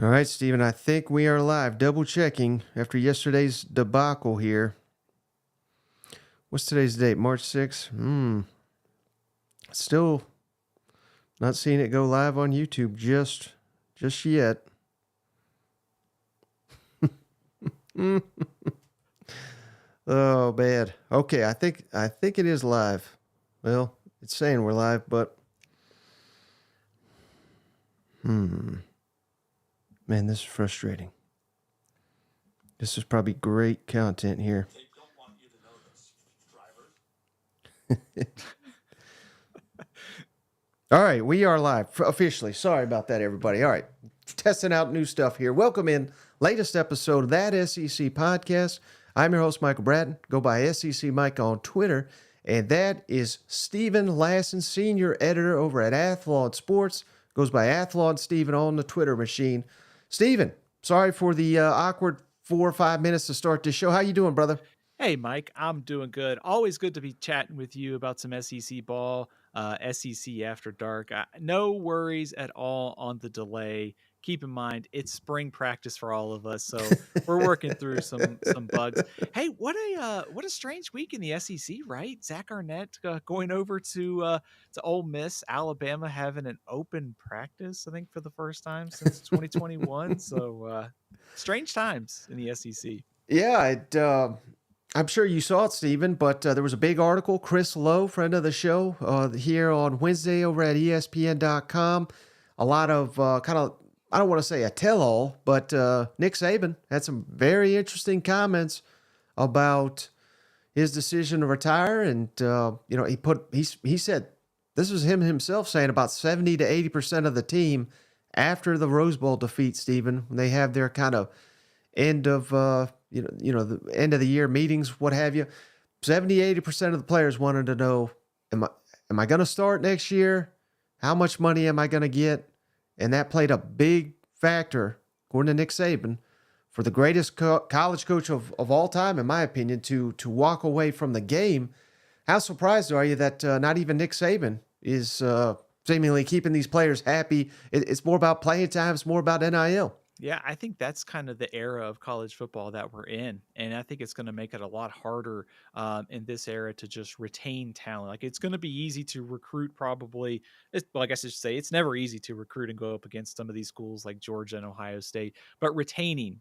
All right, Steven, I think we are live. Double checking after yesterday's debacle here. What's today's date? March 6th? Still not seeing it go live on YouTube just yet. Oh, bad. Okay, I think it is live. Well, it's saying we're live, but man, this is frustrating. This is probably great content here. They don't want you to know this, drivers. All right, we are live officially. Sorry about that, everybody. All right, testing out new stuff here. Welcome in latest episode of That SEC Podcast. I'm your host, Michael Bratton. Go by SEC Mike on Twitter. And that is Steven Lassan, senior editor over at Athlon Sports. Goes by Athlon Steven on the Twitter machine. Steven, sorry for the awkward 4 or 5 minutes to start this show. How you doing, brother? Hey, Mike, I'm doing good. Always good to be chatting with you about some SEC ball, SEC After Dark. No worries at all on the delay. Keep in mind, it's spring practice for all of us, so we're working through some bugs. Hey, what a strange week in the SEC, right? Zach Arnett going over to Ole Miss, Alabama having an open practice, I think, for the first time since 2021. So strange times in the SEC. Yeah, I'm sure you saw it, Steven, but there was a big article. Chris Lowe, friend of the show, here on Wednesday over at ESPN.com. A lot of I don't want to say a tell-all, but Nick Saban had some very interesting comments about his decision to retire. And, he said, this was him himself saying about 70 to 80% of the team after the Rose Bowl defeat, Steven, when they have their kind of end of, the end of the year meetings, what have you. 70, 80% of the players wanted to know, am I going to start next year? How much money am I going to get? And that played a big factor, according to Nick Saban, for the greatest college coach of all time, in my opinion, to walk away from the game. How surprised are you that not even Nick Saban is seemingly keeping these players happy? It's more about playing time. It's more about NIL. Yeah, I think that's kind of the era of college football that we're in. And I think it's going to make it a lot harder in this era to just retain talent. Like, it's going to be easy to recruit probably. I guess I should say it's never easy to recruit and go up against some of these schools like Georgia and Ohio State. But retaining,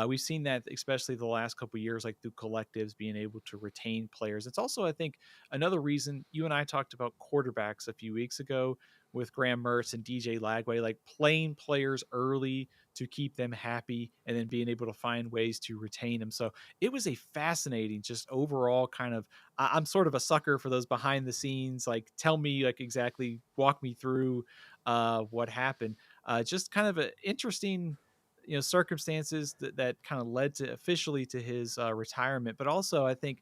we've seen that especially the last couple of years, like through collectives being able to retain players. It's also, I think, another reason you and I talked about quarterbacks a few weeks ago with Graham Mertz and DJ Lagway, like playing players early to keep them happy and then being able to find ways to retain them. So it was a fascinating, just overall kind of, I'm sort of a sucker for those behind the scenes, like tell me, like exactly walk me through what happened. Just kind of an interesting, circumstances that kind of led to officially to his retirement. But also I think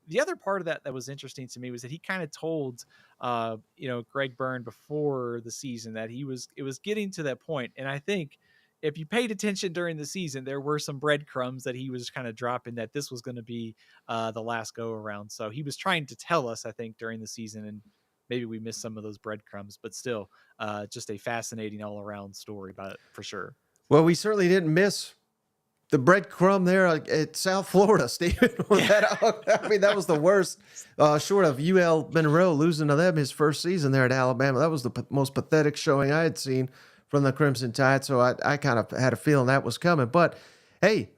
the other part of that was interesting to me was that he kind of told, Greg Byrne before the season that it was getting to that point. And I think if you paid attention during the season, there were some breadcrumbs that he was kind of dropping that this was going to be the last go around. So he was trying to tell us, I think, during the season, and maybe we missed some of those breadcrumbs, but still just a fascinating all around story about it for sure. Well, we certainly didn't miss the breadcrumb there at South Florida, Stephen. That was the worst, short of UL Monroe losing to them his first season there at Alabama. That was the most pathetic showing I had seen from the Crimson Tide, so I kind of had a feeling that was coming. But, hey,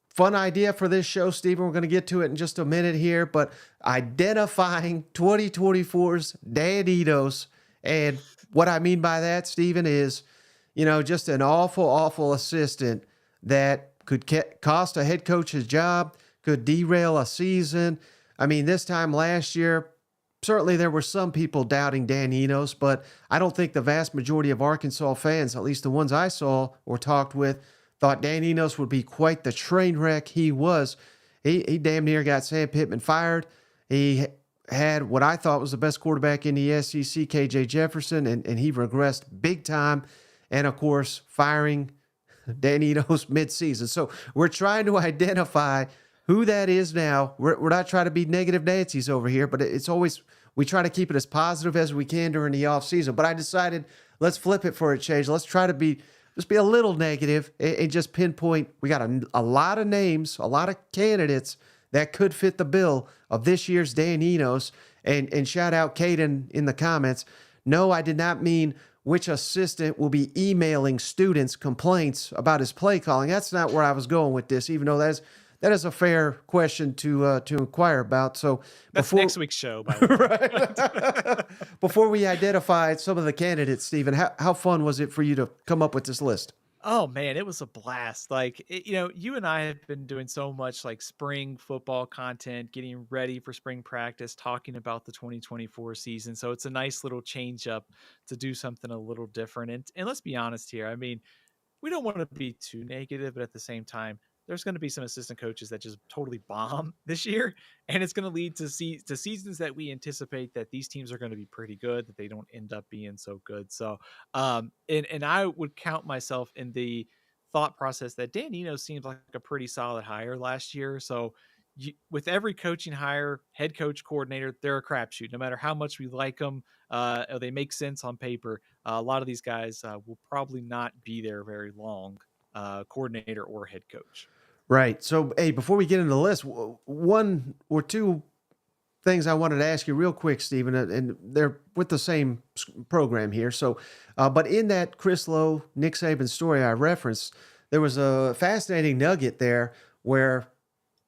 fun idea for this show, Stephen. We're going to get to it in just a minute here, but identifying 2024's Dan Enos. And what I mean by that, Stephen, is, just an awful, awful assistant that could cost a head coach his job, could derail a season. I mean, this time last year, certainly there were some people doubting Dan Enos, but I don't think the vast majority of Arkansas fans, at least the ones I saw or talked with, thought Dan Enos would be quite the train wreck he was. He damn near got Sam Pittman fired. He had what I thought was the best quarterback in the SEC, KJ Jefferson, and he regressed big time. And, of course, firing Dan Enos midseason. So we're trying to identify who that is now. We're not trying to be negative Nancy's over here, but it's always, we try to keep it as positive as we can during the offseason. But I decided, let's flip it for a change. Let's try to be just be a little negative and just pinpoint we got a lot of names, a lot of candidates that could fit the bill of this year's Dan Enos. And shout out Caden in the comments. No, I did not mean which assistant will be emailing students complaints about his play calling. That's not where I was going with this, even though that is a fair question to inquire about. So that's next week's show, by the way. Right. Before we identified some of the candidates, Stephen, how fun was it for you to come up with this list? Oh man, it was a blast. Like, you and I have been doing so much like spring football content, getting ready for spring practice, talking about the 2024 season. So it's a nice little change up to do something a little different. And let's be honest here. I mean, we don't want to be too negative, but at the same time, there's going to be some assistant coaches that just totally bomb this year, and it's going to lead to seasons that we anticipate that these teams are going to be pretty good, that they don't end up being so good. So, and I would count myself in the thought process that Dan Enos seems like a pretty solid hire last year. So, with every coaching hire, head coach, coordinator, they're a crapshoot. No matter how much we like them, or they make sense on paper, a lot of these guys will probably not be there very long, coordinator or head coach. Right. So, hey, before we get into the list, one or two things I wanted to ask you real quick, Stephen, and they're with the same program here. So, but in that Chris Lowe, Nick Saban story I referenced, there was a fascinating nugget there where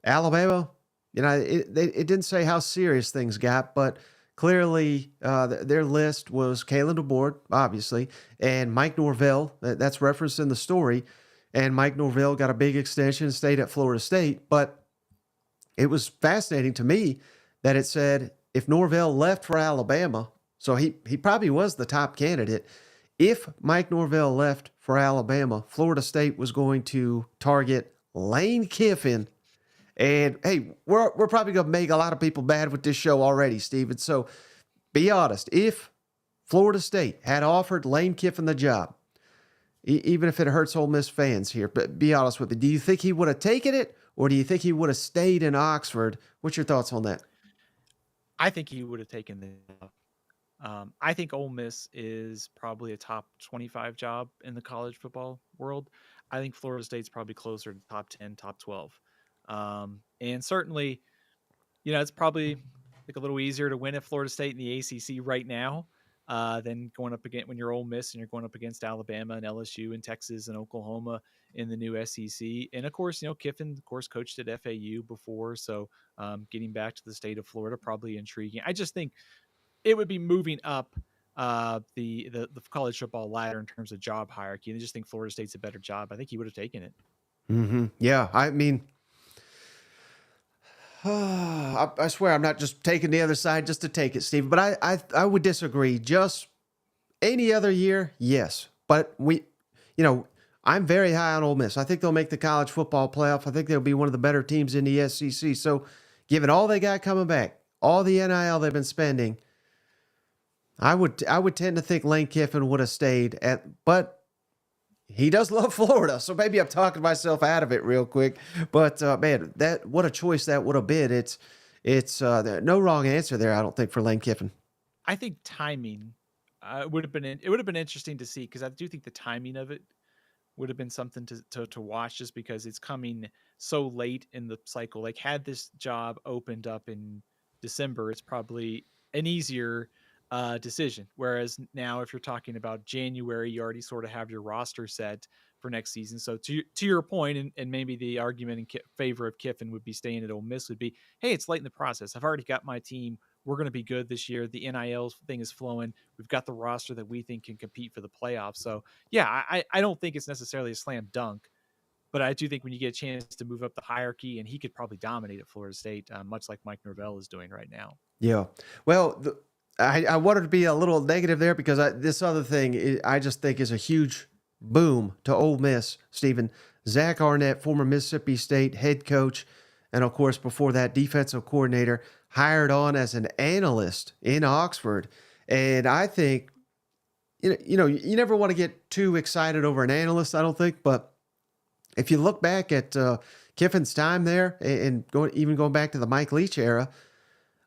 Alabama, it didn't say how serious things got, but clearly their list was Kalen DeBoer, obviously, and Mike Norvell. That's referenced in the story. And Mike Norvell got a big extension, stayed at Florida State. But it was fascinating to me that it said if Norvell left for Alabama, so he probably was the top candidate. If Mike Norvell left for Alabama, Florida State was going to target Lane Kiffin. And, hey, we're probably going to make a lot of people mad with this show already, Steven. So be honest. If Florida State had offered Lane Kiffin the job, even if it hurts Ole Miss fans here, but be honest with me. Do you think he would have taken it, or do you think he would have stayed in Oxford? What's your thoughts on that? I think he would have taken the job. I think Ole Miss is probably a top 25 job in the college football world. I think Florida State's probably closer to top 10, top 12. And certainly, it's probably like a little easier to win at Florida State in the ACC right now. Than going up against when you're Ole Miss and you're going up against Alabama and LSU and Texas and Oklahoma in the new SEC. And of course, Kiffin, of course, coached at FAU before. So getting back to the state of Florida, probably intriguing. I just think it would be moving up the college football ladder in terms of job hierarchy. And I just think Florida State's a better job. I think he would have taken it. Mm-hmm. Yeah, I mean, I swear I'm not just taking the other side just to take it, Steve. But I would disagree. Just any other year, yes. But I'm very high on Ole Miss. I think they'll make the college football playoff. I think they'll be one of the better teams in the SEC. So, given all they got coming back, all the NIL they've been spending, I would tend to think Lane Kiffin would have stayed but he does love Florida, so maybe I'm talking myself out of it real quick. But man, what a choice that would have been. It's no wrong answer there, I don't think, for Lane Kiffin. I think timing would have been interesting to see, because I do think the timing of it would have been something to watch, just because it's coming so late in the cycle. Like, had this job opened up in December, it's probably an easier decision. Whereas now, if you're talking about January, you already sort of have your roster set for next season. So to your point, and maybe the argument in favor of Kiffin would be staying at Ole Miss would be, hey, it's late in the process. I've already got my team. We're going to be good this year. The NIL thing is flowing. We've got the roster that we think can compete for the playoffs. So yeah, I don't think it's necessarily a slam dunk, but I do think when you get a chance to move up the hierarchy, and he could probably dominate at Florida State, much like Mike Norvell is doing right now. Yeah. Well, I wanted to be a little negative there because this other thing I just think is a huge boom to Ole Miss, Stephen. Zach Arnett, former Mississippi State head coach, and of course before that defensive coordinator, hired on as an analyst in Oxford. And I think, you never want to get too excited over an analyst, I don't think. But if you look back at Kiffin's time there and going back to the Mike Leach era,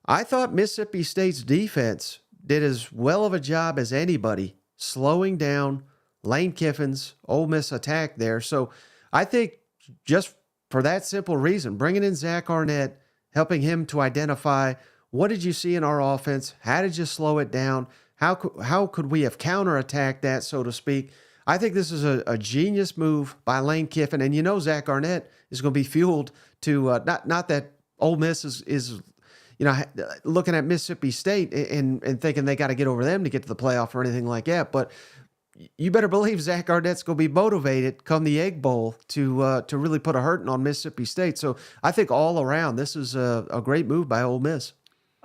I thought Mississippi State's defense did as well of a job as anybody, slowing down, Lane Kiffin's Ole Miss attack there. So I think just for that simple reason, bringing in Zach Arnett, helping him to identify what did you see in our offense? How did you slow it down? How could we have counterattacked that, so to speak? I think this is a genius move by Lane Kiffin. And Zach Arnett is going to be fueled to not that Ole Miss is looking at Mississippi State and thinking they got to get over them to get to the playoff or anything like that. But you better believe Zach Arnett's going to be motivated come the Egg Bowl to really put a hurting on Mississippi State. So I think all around this is a great move by Ole Miss.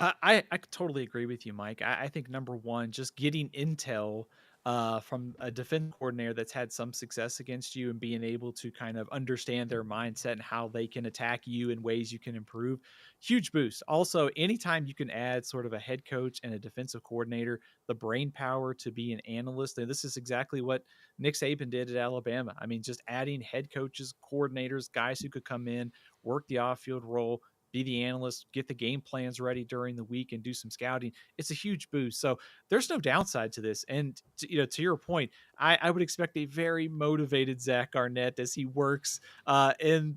I totally agree with you, Mike. I think number one, just getting intel from a defense coordinator that's had some success against you and being able to kind of understand their mindset and how they can attack you in ways you can improve, huge boost. Also, anytime you can add sort of a head coach and a defensive coordinator, the brain power to be an analyst, and this is exactly what Nick Saban did at Alabama. I mean, just adding head coaches, coordinators, guys who could come in, work the off-field role, be the analyst, get the game plans ready during the week and do some scouting. It's a huge boost. So there's no downside to this. And to your point, I would expect a very motivated Zach Arnett as he works in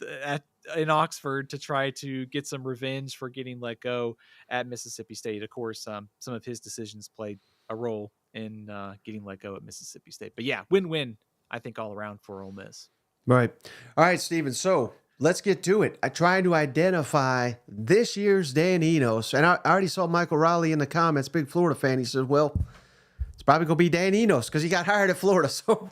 Oxford to try to get some revenge for getting let go at Mississippi State. Of course, some of his decisions played a role in getting let go at Mississippi State. But yeah, win-win, I think, all around for Ole Miss. Right. All right, Steven. So let's get to it. I tried to identify this year's Dan Enos, and I already saw Michael Riley in the comments, big Florida fan. He said, well, it's probably going to be Dan Enos because he got hired at Florida. So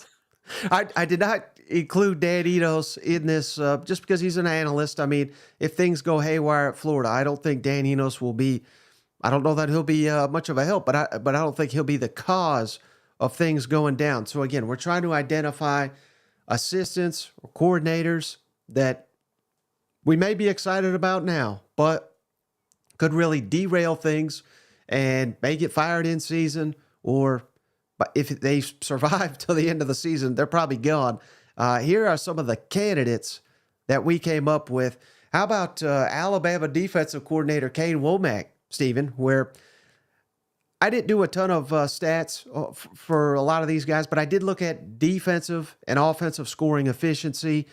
I did not include Dan Enos in this just because he's an analyst. I mean, if things go haywire at Florida, I don't think Dan Enos will be, I don't know that he'll be much of a help, but I don't think he'll be the cause of things going down. So again, we're trying to identify assistants or coordinators that we may be excited about now, but could really derail things and may get fired in season, or if they survive till the end of the season, they're probably gone. Here are some of the candidates that we came up with. How about Alabama defensive coordinator Kane Womack, Stephen, where I didn't do a ton of stats for a lot of these guys, but I did look at defensive and offensive scoring efficiency.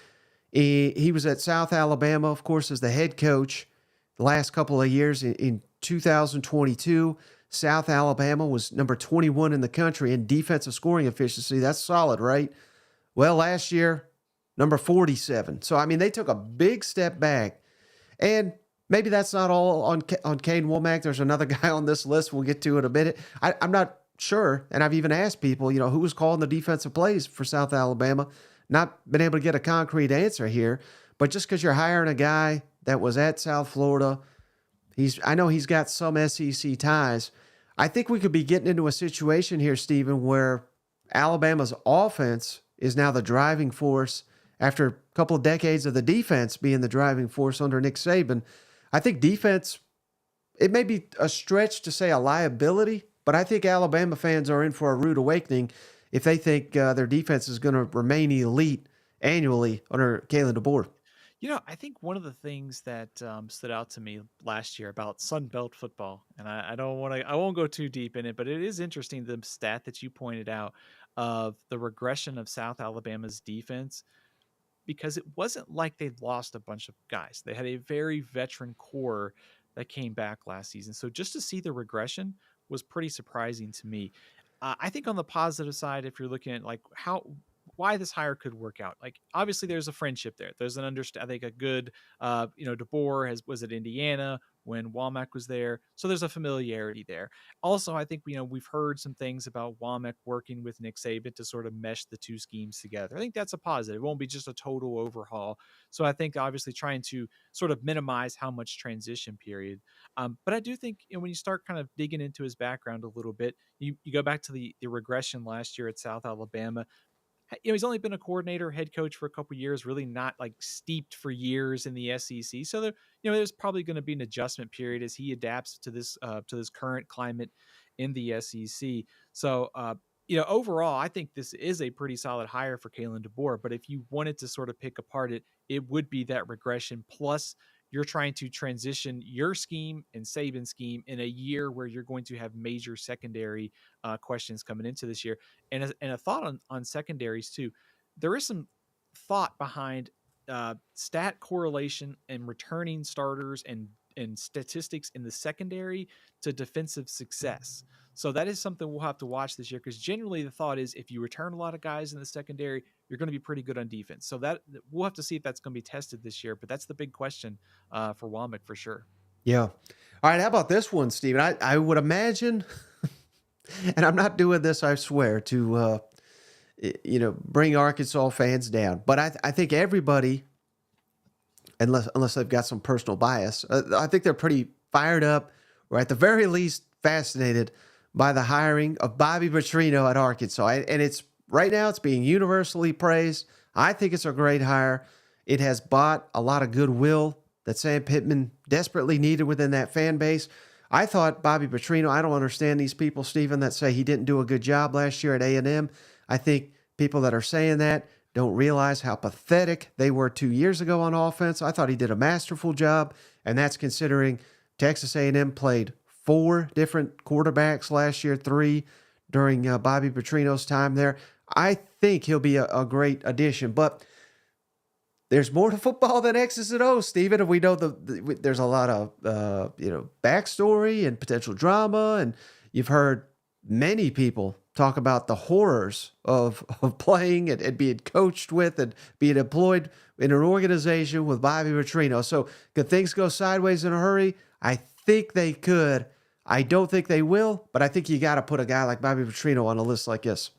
He was at South Alabama, of course, as the head coach the last couple of years. In 2022, South Alabama was number 21 in the country in defensive scoring efficiency. That's solid, right? Well, last year, number 47. So, I mean, they took a big step back. And maybe that's not all on Kane Womack. There's another guy on this list we'll get to in a minute. I'm not sure, and I've even asked people, who was calling the defensive plays for South Alabama. Not been able to get a concrete answer here, but just because you're hiring a guy that was at South Florida, I know he's got some SEC ties. I think we could be getting into a situation here, Stephen, where Alabama's offense is now the driving force after a couple of decades of the defense being the driving force under Nick Saban. I think defense, it may be a stretch to say a liability, but I think Alabama fans are in for a rude awakening if they think their defense is going to remain elite annually under Kalen DeBoer. I think one of the things that stood out to me last year about Sun Belt football, and I won't go too deep in it, but it is interesting, the stat that you pointed out of the regression of South Alabama's defense, because it wasn't like they lost a bunch of guys. They had a very veteran core that came back last season. So just to see the regression was pretty surprising to me. I think on the positive side, if you're looking at like why this hire could work out, like obviously there's a friendship there. There's I think a good, DeBoer was at Indiana when Womack was there. So there's a familiarity there. Also, I think, we've heard some things about Womack working with Nick Saban to sort of mesh the two schemes together. I think that's a positive. It won't be just a total overhaul. So I think obviously trying to sort of minimize how much transition period. But I do think when you start kind of digging into his background a little bit, you go back to the regression last year at South Alabama. He's only been a coordinator, head coach for a couple of years, really not like steeped for years in the SEC. So there's probably going to be an adjustment period as he adapts to this current climate in the SEC. So, overall, I think this is a pretty solid hire for Kalen DeBoer. But if you wanted to sort of pick apart it would be that regression plus you're trying to transition your scheme and Saban's scheme in a year where you're going to have major secondary questions coming into this year. And a thought on secondaries too. There is some thought behind stat correlation and returning starters and statistics in the secondary to defensive success. So that is something we'll have to watch this year, because generally the thought is if you return a lot of guys in the secondary, you're going to be pretty good on defense. So that we'll have to see if that's going to be tested this year. But that's the big question for Womack for sure. Yeah. All right. How about this one, Steven? I would imagine, and I'm not doing this, I swear, to bring Arkansas fans down, but I think everybody, unless they've got some personal bias, I think they're pretty fired up, or at the very least fascinated by the hiring of Bobby Petrino at Arkansas. And it's right now it's being universally praised. I think it's a great hire. It has bought a lot of goodwill that Sam Pittman desperately needed within that fan base. I thought Bobby Petrino, I don't understand these people, Stephen, that say he didn't do a good job last year at A&M. I think people that are saying that don't realize how pathetic they were 2 years ago on offense. I thought he did a masterful job, and that's considering Texas A&M played 4 different quarterbacks last year, 3 during Bobby Petrino's time there. I think he'll be a great addition, but there's more to football than X's and O's, Stephen, and we know there's a lot of backstory and potential drama, and you've heard many people talk about the horrors of playing and being coached with and being employed in an organization with Bobby Petrino. So could things go sideways in a hurry? I think they could. I don't think they will, but I think you got to put a guy like Bobby Petrino on a list like this.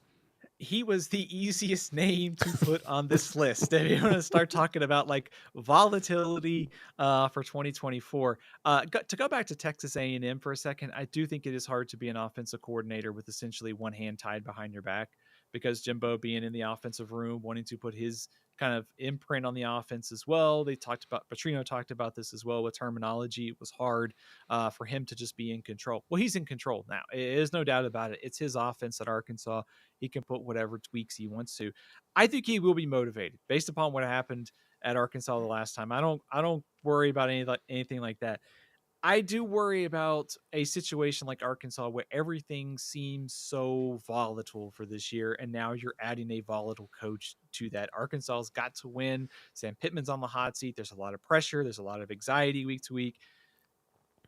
He was the easiest name to put on this list. If you want to start talking about like volatility for 2024, to go back to Texas A&M for a second, I do think it is hard to be an offensive coordinator with essentially one hand tied behind your back, because Jimbo being in the offensive room, wanting to put his kind of imprint on the offense as well. Petrino talked about this as well with terminology. It was hard for him to just be in control. Well, he's in control now. There's no doubt about it. It's his offense at Arkansas. He can put whatever tweaks he wants to. I think he will be motivated based upon what happened at Arkansas the last time. I don't worry about anything like that. I do worry about a situation like Arkansas where everything seems so volatile for this year, and now you're adding a volatile coach to that. Arkansas's got to win. Sam Pittman's on the hot seat. There's a lot of pressure. There's a lot of anxiety week to week.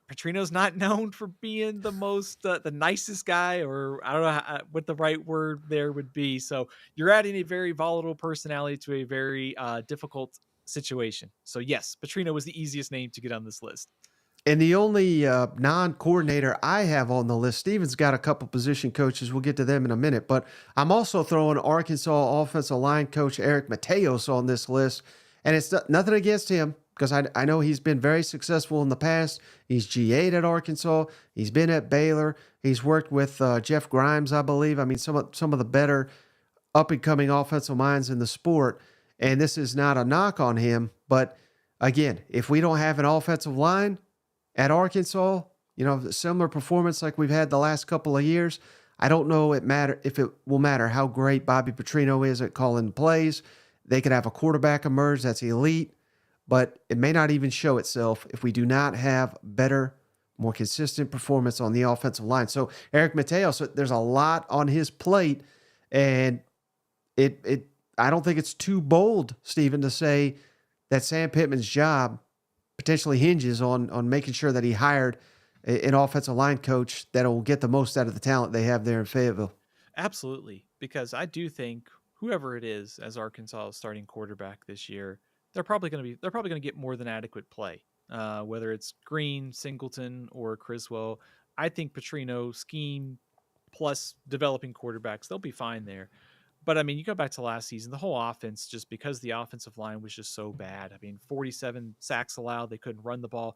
Petrino's not known for being the most the nicest guy, or I don't know what the right word there would be. So you're adding a very volatile personality to a very difficult situation. So yes, Petrino was the easiest name to get on this list. And the only non-coordinator I have on the list, Steven's got a couple position coaches. We'll get to them in a minute. But I'm also throwing Arkansas offensive line coach Eric Mateos on this list. And it's nothing against him, because I know he's been very successful in the past. He's G8 at Arkansas. He's been at Baylor. He's worked with Jeff Grimes, I believe. I mean, some of the better up-and-coming offensive minds in the sport. And this is not a knock on him. But, again, if we don't have an offensive line at Arkansas, similar performance like we've had the last couple of years, I don't know if it will matter how great Bobby Petrino is at calling plays. They could have a quarterback emerge that's elite, but it may not even show itself if we do not have better, more consistent performance on the offensive line. So Eric Mateos, there's a lot on his plate, and I don't think it's too bold, Stephen, to say that Sam Pittman's job potentially hinges on making sure that he hired an offensive line coach that will get the most out of the talent they have there in Fayetteville. Absolutely, because I do think whoever it is as Arkansas starting quarterback this year, they're probably going to get more than adequate play. Whether it's Green, Singleton, or Criswell, I think Petrino scheme plus developing quarterbacks, they'll be fine there. But I mean, you go back to last season, the whole offense, just because the offensive line was just so bad. I mean, 47 sacks allowed, they couldn't run the ball.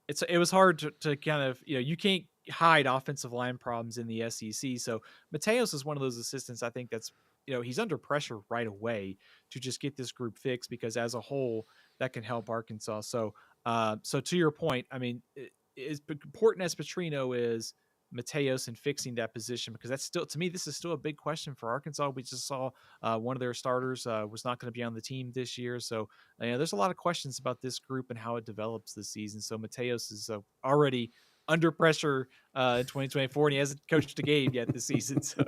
It was hard to kind of, you can't hide offensive line problems in the SEC. So Mateos is one of those assistants, I think, that's, he's under pressure right away to just get this group fixed, because as a whole, that can help Arkansas. So to your point, I mean, as important as Petrino is, Mateos and fixing that position, because that's still, to me, this is still a big question for Arkansas. We just saw one of their starters was not going to be on the team this year. So there's a lot of questions about this group and how it develops this season. So Mateos is already under pressure in 2024, and he hasn't coached a game yet this season. So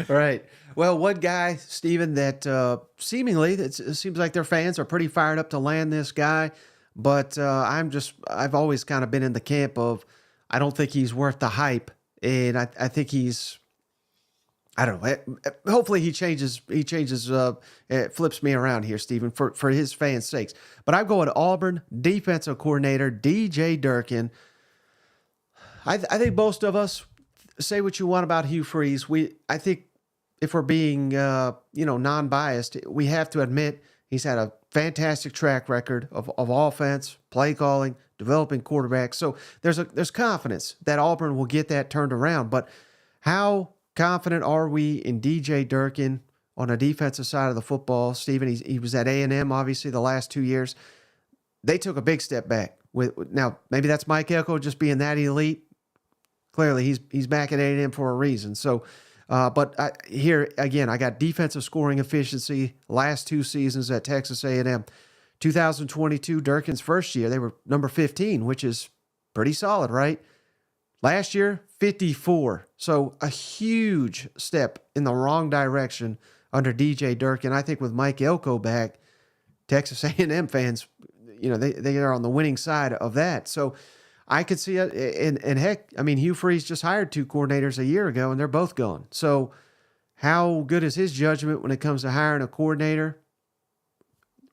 Right. Well, one guy, Steven, that seemingly it seems like their fans are pretty fired up to land this guy, but I've always kind of been in the camp of I don't think he's worth the hype, and I think he's, I don't know. Hopefully he changes, flips me around here, Steven, for his fans' sakes. But I'm going Auburn defensive coordinator DJ Durkin. I think most of us, say what you want about Hugh Freeze. I think if we're being, non-biased, we have to admit he's had a fantastic track record of offense, play calling, developing quarterbacks. So there's confidence that Auburn will get that turned around. But how confident are we in DJ Durkin on the defensive side of the football? Stephen, he was at A&M, obviously, the last 2 years. They took a big step back. Now, maybe that's Mike Elko just being that elite. Clearly, he's back at A&M for a reason. So, here again, I got defensive scoring efficiency last 2 seasons at Texas A&M. 2022, Durkin's first year, they were number 15, which is pretty solid, right? Last year, 54. So a huge step in the wrong direction under DJ Durkin. I think with Mike Elko back, Texas A&M fans, they are on the winning side of that. So I could see it. And heck, I mean, Hugh Freeze just hired 2 coordinators a year ago, and they're both gone. So how good is his judgment when it comes to hiring a coordinator?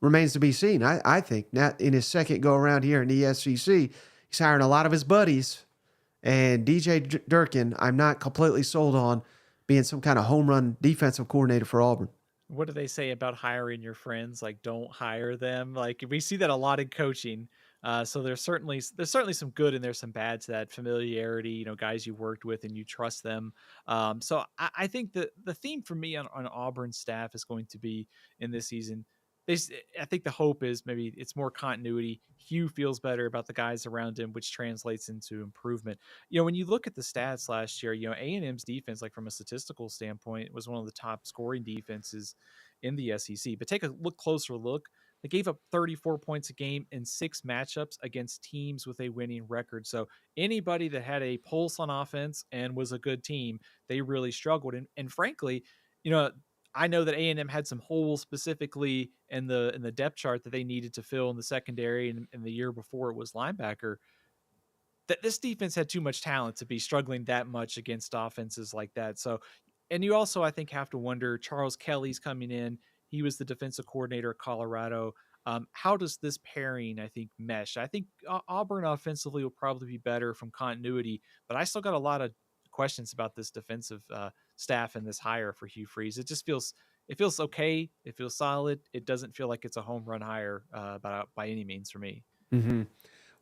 Remains to be seen. I think now in his second go around here in the SEC, he's hiring a lot of his buddies. And DJ Durkin, I'm not completely sold on being some kind of home run defensive coordinator for Auburn. what do they say about hiring your friends? Like, don't hire them. Like, we see that a lot in coaching. So there's certainly some good and there's some bad to that familiarity. Guys you worked with and you trust them. So I think the theme for me on Auburn's staff is going to be in this season. I think the hope is maybe it's more continuity. Hugh feels better about the guys around him, which translates into improvement. When you look at the stats last year, A&M's defense, like from a statistical standpoint, was one of the top scoring defenses in the SEC. But take a closer look. They gave up 34 points a game in 6 matchups against teams with a winning record. So anybody that had a pulse on offense and was a good team, they really struggled. And frankly, I know that A&M had some holes specifically in the depth chart that they needed to fill in the secondary, and in the year before it was linebacker. That this defense had too much talent to be struggling that much against offenses like that. So, and you also, I think, have to wonder, Charles Kelly's coming in. He was the defensive coordinator at Colorado. How does this pairing, I think, mesh? I think Auburn offensively will probably be better from continuity, but I still got a lot of questions about this defensive staff and this hire for Hugh Freeze. It feels okay. It feels solid. It doesn't feel like it's a home run hire by any means for me. Mm-hmm.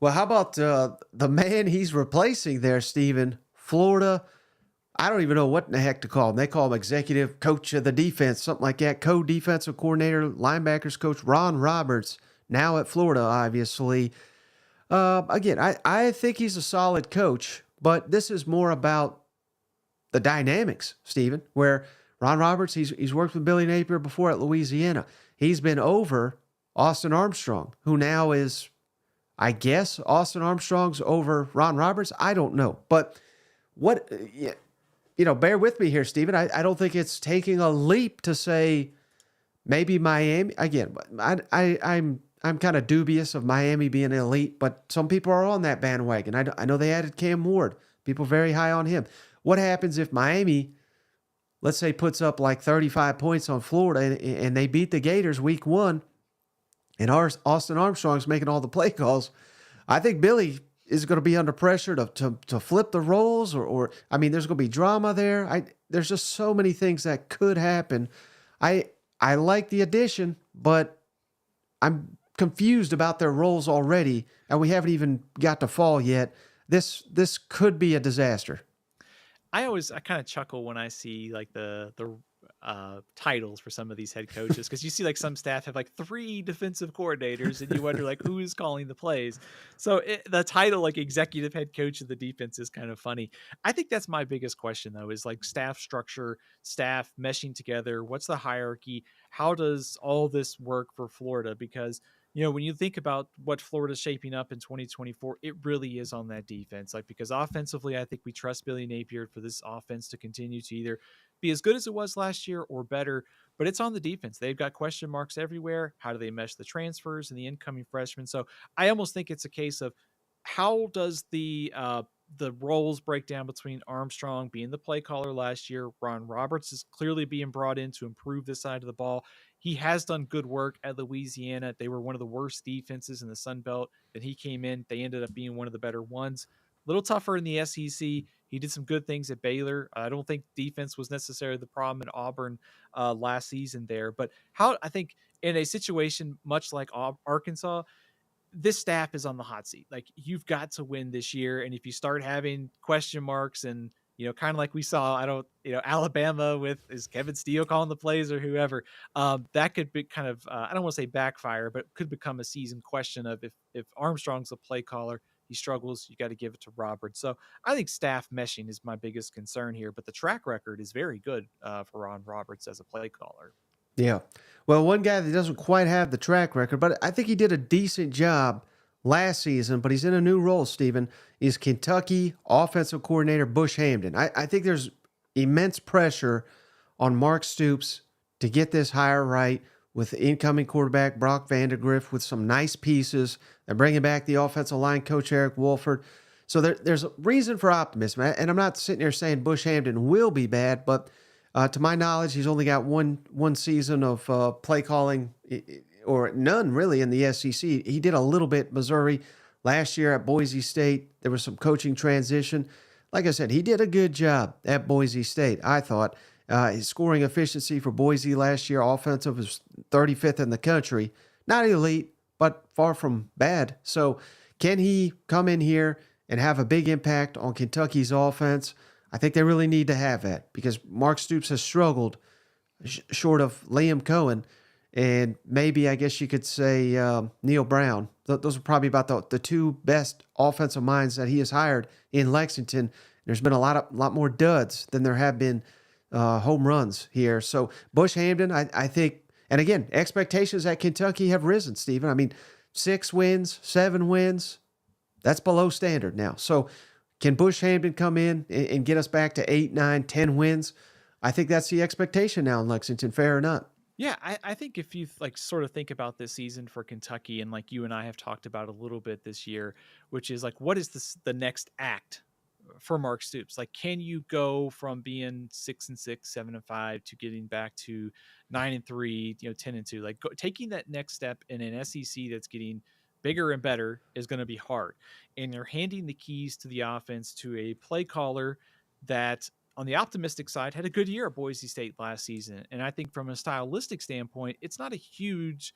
Well, how about the man he's replacing there, Steven? Florida. I don't even know what in the heck to call him. They call him executive coach of the defense, something like that. Co-defensive coordinator, linebackers coach Ron Roberts, now at Florida, obviously. Again, I think he's a solid coach, but this is more about the dynamics, Steven, where Ron Roberts, he's worked with Billy Napier before at Louisiana. He's been over Austin Armstrong, who now is, I guess, Austin Armstrong's over Ron Roberts. I don't know. But bear with me here, Steven. I don't think it's taking a leap to say maybe Miami. Again, I'm kind of dubious of Miami being elite, but some people are on that bandwagon. I know they added Cam Ward. People very high on him. What happens if Miami, let's say, puts up like 35 points on Florida and they beat the Gators week 1 and Austin Armstrong's making all the play calls? I think Billy is going to be under pressure to flip the roles or there's going to be drama there. There's just so many things that could happen. I like the addition, but I'm confused about their roles already, and we haven't even got to fall yet. This could be a disaster. I kind of chuckle when I see like titles for some of these head coaches, because you see like some staff have like 3 defensive coordinators, and you wonder like who is calling the plays. So the title like executive head coach of the defense is kind of funny. I think that's my biggest question though, is like staff structure, staff meshing together. What's the hierarchy? How does all this work for Florida? Because when you think about what Florida's shaping up in 2024, it really is on that defense. Like, because offensively, I think we trust Billy Napier for this offense to continue to either be as good as it was last year or better, but it's on the defense. They've got question marks everywhere. How do they mesh the transfers and the incoming freshmen? So I almost think it's a case of how does the roles break down between Armstrong being the play caller last year. Ron Roberts is clearly being brought in to improve this side of the ball. He has done good work at Louisiana. They were one of the worst defenses in the Sun Belt. Then he came in. They ended up being one of the better ones. A little tougher in the SEC. He did some good things at Baylor. I don't think defense was necessarily the problem at Auburn last season there. But I think in a situation much like Arkansas, this staff is on the hot seat. Like, you've got to win this year. And if you start having question marks and, kind of like we saw, Alabama with is Kevin Steele calling the plays or whoever, that could be kind of, I don't want to say backfire, but could become a season question of if Armstrong's a play caller, he struggles, you got to give it to Roberts. So I think staff meshing is my biggest concern here, but the track record is very good for Ron Roberts as a play caller. Yeah. Well, one guy that doesn't quite have the track record, but I think he did a decent job last season, but he's in a new role, Steven, is Kentucky offensive coordinator Bush Hamdan. I think there's immense pressure on Mark Stoops to get this hire right with incoming quarterback Brock Vandagriff with some nice pieces. They're bringing back the offensive line coach Eric Wolford. So there's a reason for optimism. And I'm not sitting here saying Bush Hamdan will be bad, but to my knowledge, he's only got one season of play calling, or none really in the SEC. He did a little bit Missouri last year at Boise State. There was some coaching transition. Like I said, he did a good job at Boise State, I thought. His scoring efficiency for Boise last year, offensive, was 35th in the country. Not elite, but far from bad. So can he come in here and have a big impact on Kentucky's offense? I think they really need to have that, because Mark Stoops has struggled short of Liam Cohen and maybe, I guess you could say, Neil Brown. Those are probably about the 2 best offensive minds that he has hired in Lexington. There's been a lot more duds than there have been home runs here. So Bush Hamdan, I think, and again, expectations at Kentucky have risen, Stephen. I mean, 6 wins, 7 wins, that's below standard now. So can Bush Hamdan come in and get us back to 8, 9, 10 wins? I think that's the expectation now in Lexington, fair or not. Yeah, I think if you like sort of think about this season for Kentucky, and like you and I have talked about a little bit this year, which is like, what is the next act for Mark Stoops? Like, can you go from being 6-6, 7-5 to getting back to 9-3, 10-2? Like, taking that next step in an SEC that's getting bigger and better is going to be hard. And you're handing the keys to the offense to a play caller that, on the optimistic side, had a good year at Boise State last season. And I think from a stylistic standpoint, it's not a huge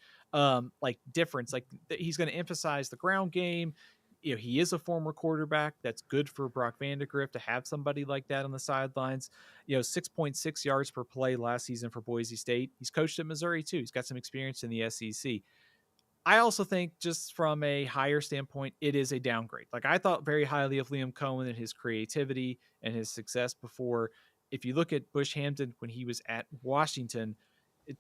difference. Like, he's going to emphasize the ground game. He is a former quarterback. That's good for Brock Vandagriff to have somebody like that on the sidelines. 6.6 yards per play last season for Boise State. He's coached at Missouri too. He's got some experience in the SEC. I also think, just from a higher standpoint, it is a downgrade. Like, I thought very highly of Liam Cohen and his creativity and his success before. If you look at Bush Hamdan when he was at Washington,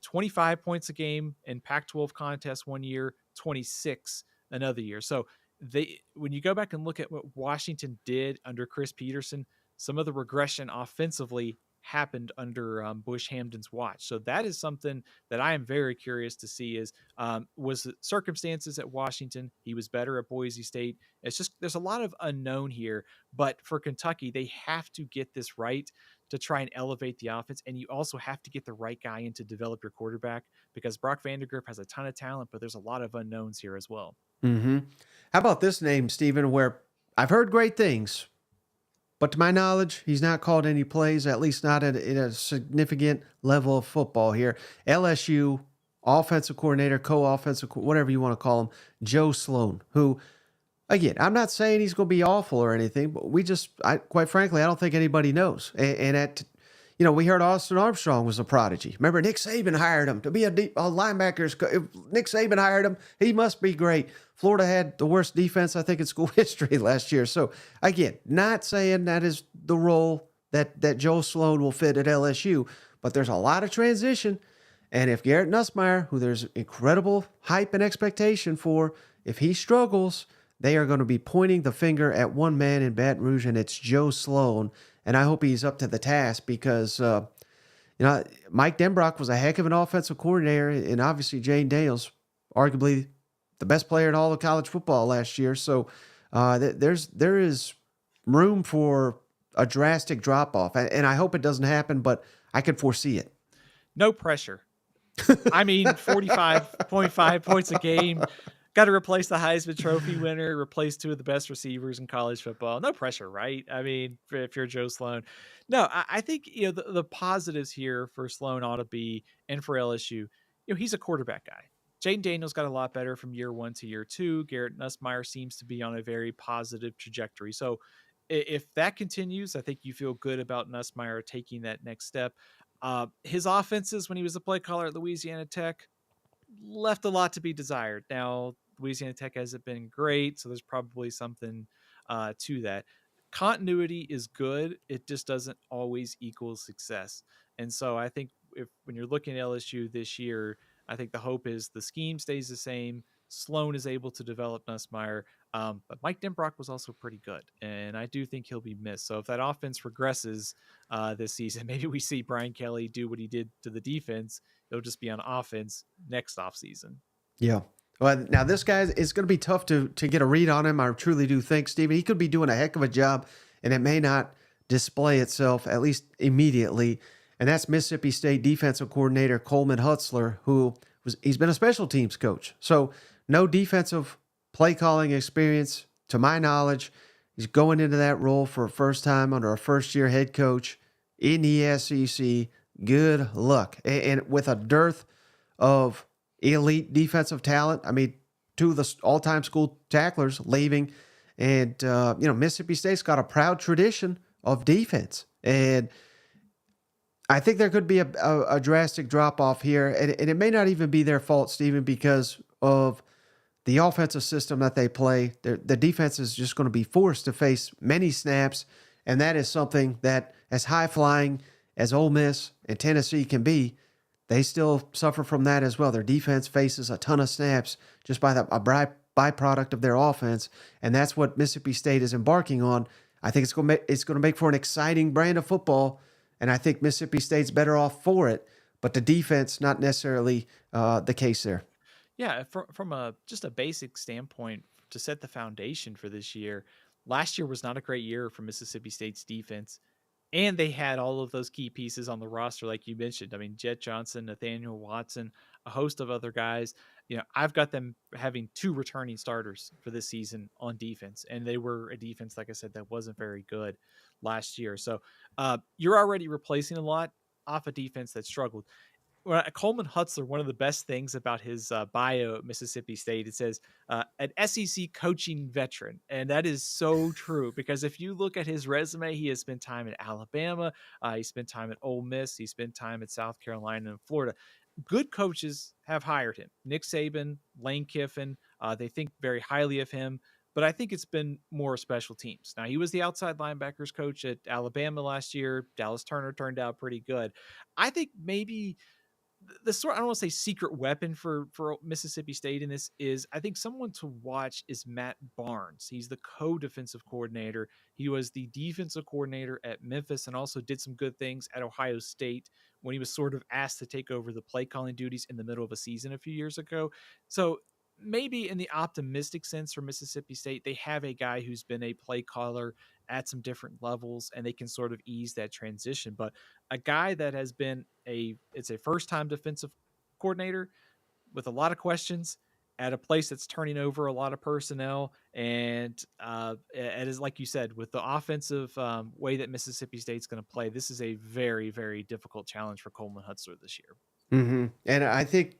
25 points a game in Pac-12 contests one year, 26 another year. So when you go back and look at what Washington did under Chris Peterson, some of the regression offensively happened under Bush Hamdan's watch. So that is something that I am very curious to see, is was the circumstances at Washington. He was better at Boise State. It's just, there's a lot of unknown here, but for Kentucky, they have to get this right to try and elevate the offense. And you also have to get the right guy in to develop your quarterback, because Brock Vandagriff has a ton of talent, but there's a lot of unknowns here as well. Mm-hmm. How about this name, Stephen, where I've heard great things, but to my knowledge, he's not called any plays, at least not at a significant level of football here. LSU offensive coordinator, co-offensive, whatever you want to call him, Joe Sloan, who, again, I'm not saying he's going to be awful or anything, but quite frankly, I don't think anybody knows. And at, we heard Austin Armstrong was a prodigy. Remember, Nick Saban hired him to be a linebackers. If Nick Saban hired him, he must be great. Florida had the worst defense, I think, in school history last year. So, again, not saying that is the role that Joe Sloan will fit at LSU, but there's a lot of transition. And if Garrett Nussmeier, who there's incredible hype and expectation for, if he struggles, they are going to be pointing the finger at one man in Baton Rouge, and it's Joe Sloan. And I hope he's up to the task because, Mike Denbrock was a heck of an offensive coordinator, and obviously Jane Daniels, arguably the best player in all of college football last year. So there is room for a drastic drop-off, and I hope it doesn't happen, but I could foresee it. No pressure. I mean, 45.5 points a game. Got to replace the Heisman Trophy winner, replace two of the best receivers in college football. No pressure, right? I mean, if you're Joe Sloan. No, I think, the positives here for Sloan ought to be, and for LSU, he's a quarterback guy. Jane Daniels got a lot better from year 1 to year 2. Garrett Nussmeier seems to be on a very positive trajectory. So if that continues, I think you feel good about Nussmeier taking that next step. His offenses, when he was a play caller at Louisiana Tech, left a lot to be desired. Now, Louisiana Tech hasn't been great, so there's probably something to that. Continuity is good. It just doesn't always equal success. And so I think when you're looking at LSU this year, I think the hope is the scheme stays the same. Sloan is able to develop Nussmeier. But Mike Denbrock was also pretty good, and I do think he'll be missed. So if that offense regresses this season, maybe we see Brian Kelly do what he did to the defense. He'll just be on offense next offseason. Yeah. Well, now this guy, it's going to be tough to get a read on him. I truly do think, Steven, he could be doing a heck of a job, and it may not display itself, at least immediately. And that's Mississippi State defensive coordinator Coleman Hutzler, he's been a special teams coach. So no defensive play calling experience, to my knowledge. He's going into that role for a first time under a first-year head coach in the SEC. Good luck. And with a dearth of elite defensive talent, I mean, two of the all-time school tacklers leaving, and Mississippi State's got a proud tradition of defense, and I think there could be a drastic drop-off here, and it may not even be their fault, Steven, because of the offensive system that they play. The defense is just going to be forced to face many snaps, and that is something that, as high-flying as Ole Miss and Tennessee can be, they still suffer from that as well. Their defense faces a ton of snaps just by a byproduct of their offense, and that's what Mississippi State is embarking on. I think it's going to make for an exciting brand of football, and I think Mississippi State's better off for it, but the defense, not necessarily the case there. Yeah, from just a basic standpoint, to set the foundation for this year, last year was not a great year for Mississippi State's defense, and they had all of those key pieces on the roster, like you mentioned. I mean, Jet Johnson, Nathaniel Watson, a host of other guys. I've got them having 2 returning starters for this season on defense, and they were a defense, like I said, that wasn't very good last year. So you're already replacing a lot off a defense that struggled. Coleman Hutzler, one of the best things about his bio at Mississippi State, it says an SEC coaching veteran. And that is so true, because if you look at his resume, he has spent time at Alabama, he spent time at Ole Miss, he spent time at South Carolina and Florida. Good coaches have hired him. Nick Saban, Lane Kiffin, they think very highly of him. But I think it's been more special teams. Now, he was the outside linebackers coach at Alabama last year. Dallas Turner turned out pretty good. I think maybe the sort, I don't want to say secret weapon for Mississippi State in this is, I think someone to watch is Matt Barnes. He's the co-defensive coordinator. He was the defensive coordinator at Memphis and also did some good things at Ohio State when he was sort of asked to take over the play calling duties in the middle of a season a few years ago. So maybe in the optimistic sense for Mississippi State, they have a guy who's been a play caller at some different levels, and they can sort of ease that transition. But a guy that has been it's a first-time defensive coordinator with a lot of questions at a place that's turning over a lot of personnel. And it is, like you said, with the offensive way that Mississippi State's going to play, this is a very, very difficult challenge for Coleman Hutzler this year. Mm-hmm. And I think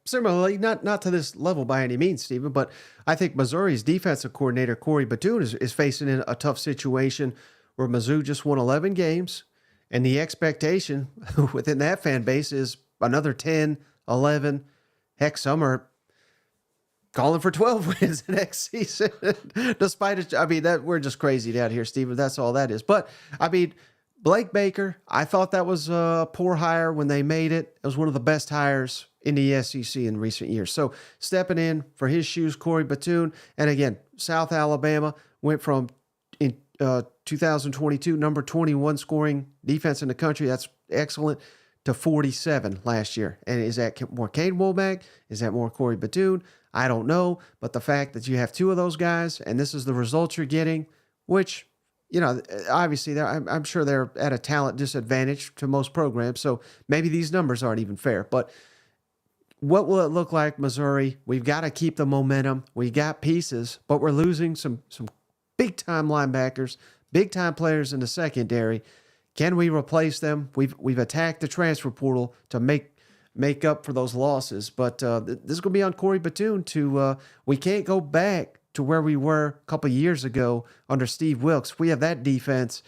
similarly, not to this level by any means, Stephen, but I think Missouri's defensive coordinator, Corey Batoon, is facing a tough situation where Mizzou just won 11 games, And the expectation within that fan base is another 10, 11. Heck, some are calling for 12 wins next season. Despite it, I mean, that we're just crazy down here, Steven. That's all that is. But I mean, Blake Baker, I thought that was a poor hire when they made it. It was one of the best hires in the SEC in recent years. So stepping in for his shoes, Corey Batoon. And again, South Alabama went from in 2022, number 21 scoring defense in the country. That's excellent. To 47 last year. And is that more Cade Womack? Is that more Corey Batoon? I don't know. But the fact that you have two of those guys and this is the results you're getting, which, you know, obviously I'm sure they're at a talent disadvantage to most programs. So maybe these numbers aren't even fair. But what will it look like, Missouri? We've got to keep the momentum. We got pieces, but we're losing some big-time linebackers, big-time players in the secondary. Can we replace them? We've attacked the transfer portal to make up for those losses, but this is going to be on Corey Batoon to. We can't go back to where we were a couple of years ago under Steve Wilkes. If we have that defense,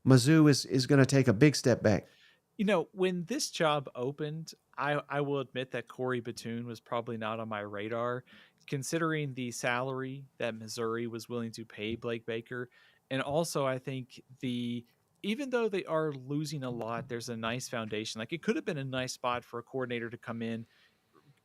Mizzou is going to take a big step back. You know, when this job opened, I will admit that Corey Batoon was probably not on my radar, considering the salary that Missouri was willing to pay Blake Baker, and also I think even though they are losing a lot, there's a nice foundation. Like it could have been a nice spot for a coordinator to come in,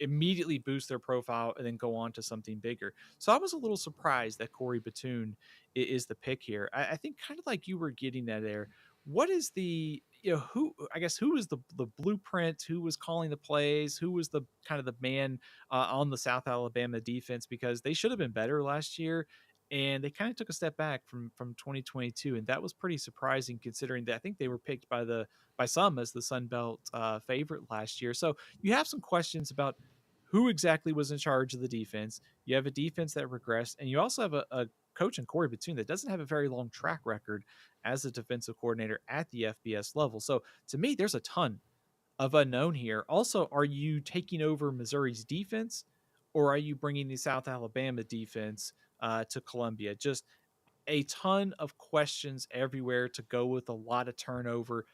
immediately boost their profile, and then go on to something bigger. So I was a little surprised that Corey Batoon is the pick here. I think kind of like you were getting at there. What is who was the blueprint? Who was calling the plays? Who was the kind of the man on the South Alabama defense? Because they should have been better last year and they kind of took a step back from 2022, and that was pretty surprising considering that I think they were picked by some as the Sun Belt favorite last year. So you have some questions about who exactly was in charge of the defense. You have a defense that regressed, and you also have a coach in Corey Batoon that doesn't have a very long track record as a defensive coordinator at the FBS level. So to me, there's a ton of unknown here. Also, are you taking over Missouri's defense, or are you bringing the South Alabama defense to Columbia? Just a ton of questions everywhere to go with, a lot of turnover,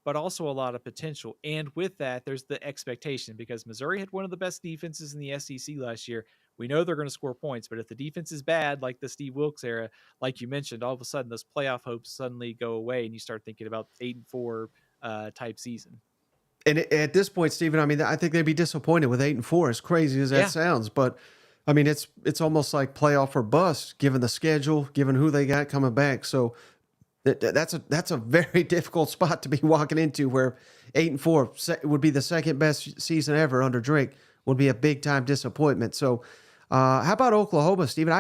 but also a lot of potential. And with that, there's the expectation because Missouri had one of the best defenses in the SEC last year. We know they're going to score points, but if the defense is bad, like the Steve Wilkes era, like you mentioned, all of a sudden those playoff hopes suddenly go away and you start thinking about 8-4 type season. And at this point, Stephen, I mean, I think they'd be disappointed with 8-4, as crazy as that sounds. But I mean, it's almost like playoff or bust, given the schedule, given who they got coming back. So that's a very difficult spot to be walking into, where 8-4 would be the second best season ever under Drake, would be a big time disappointment. So how about Oklahoma, Stephen?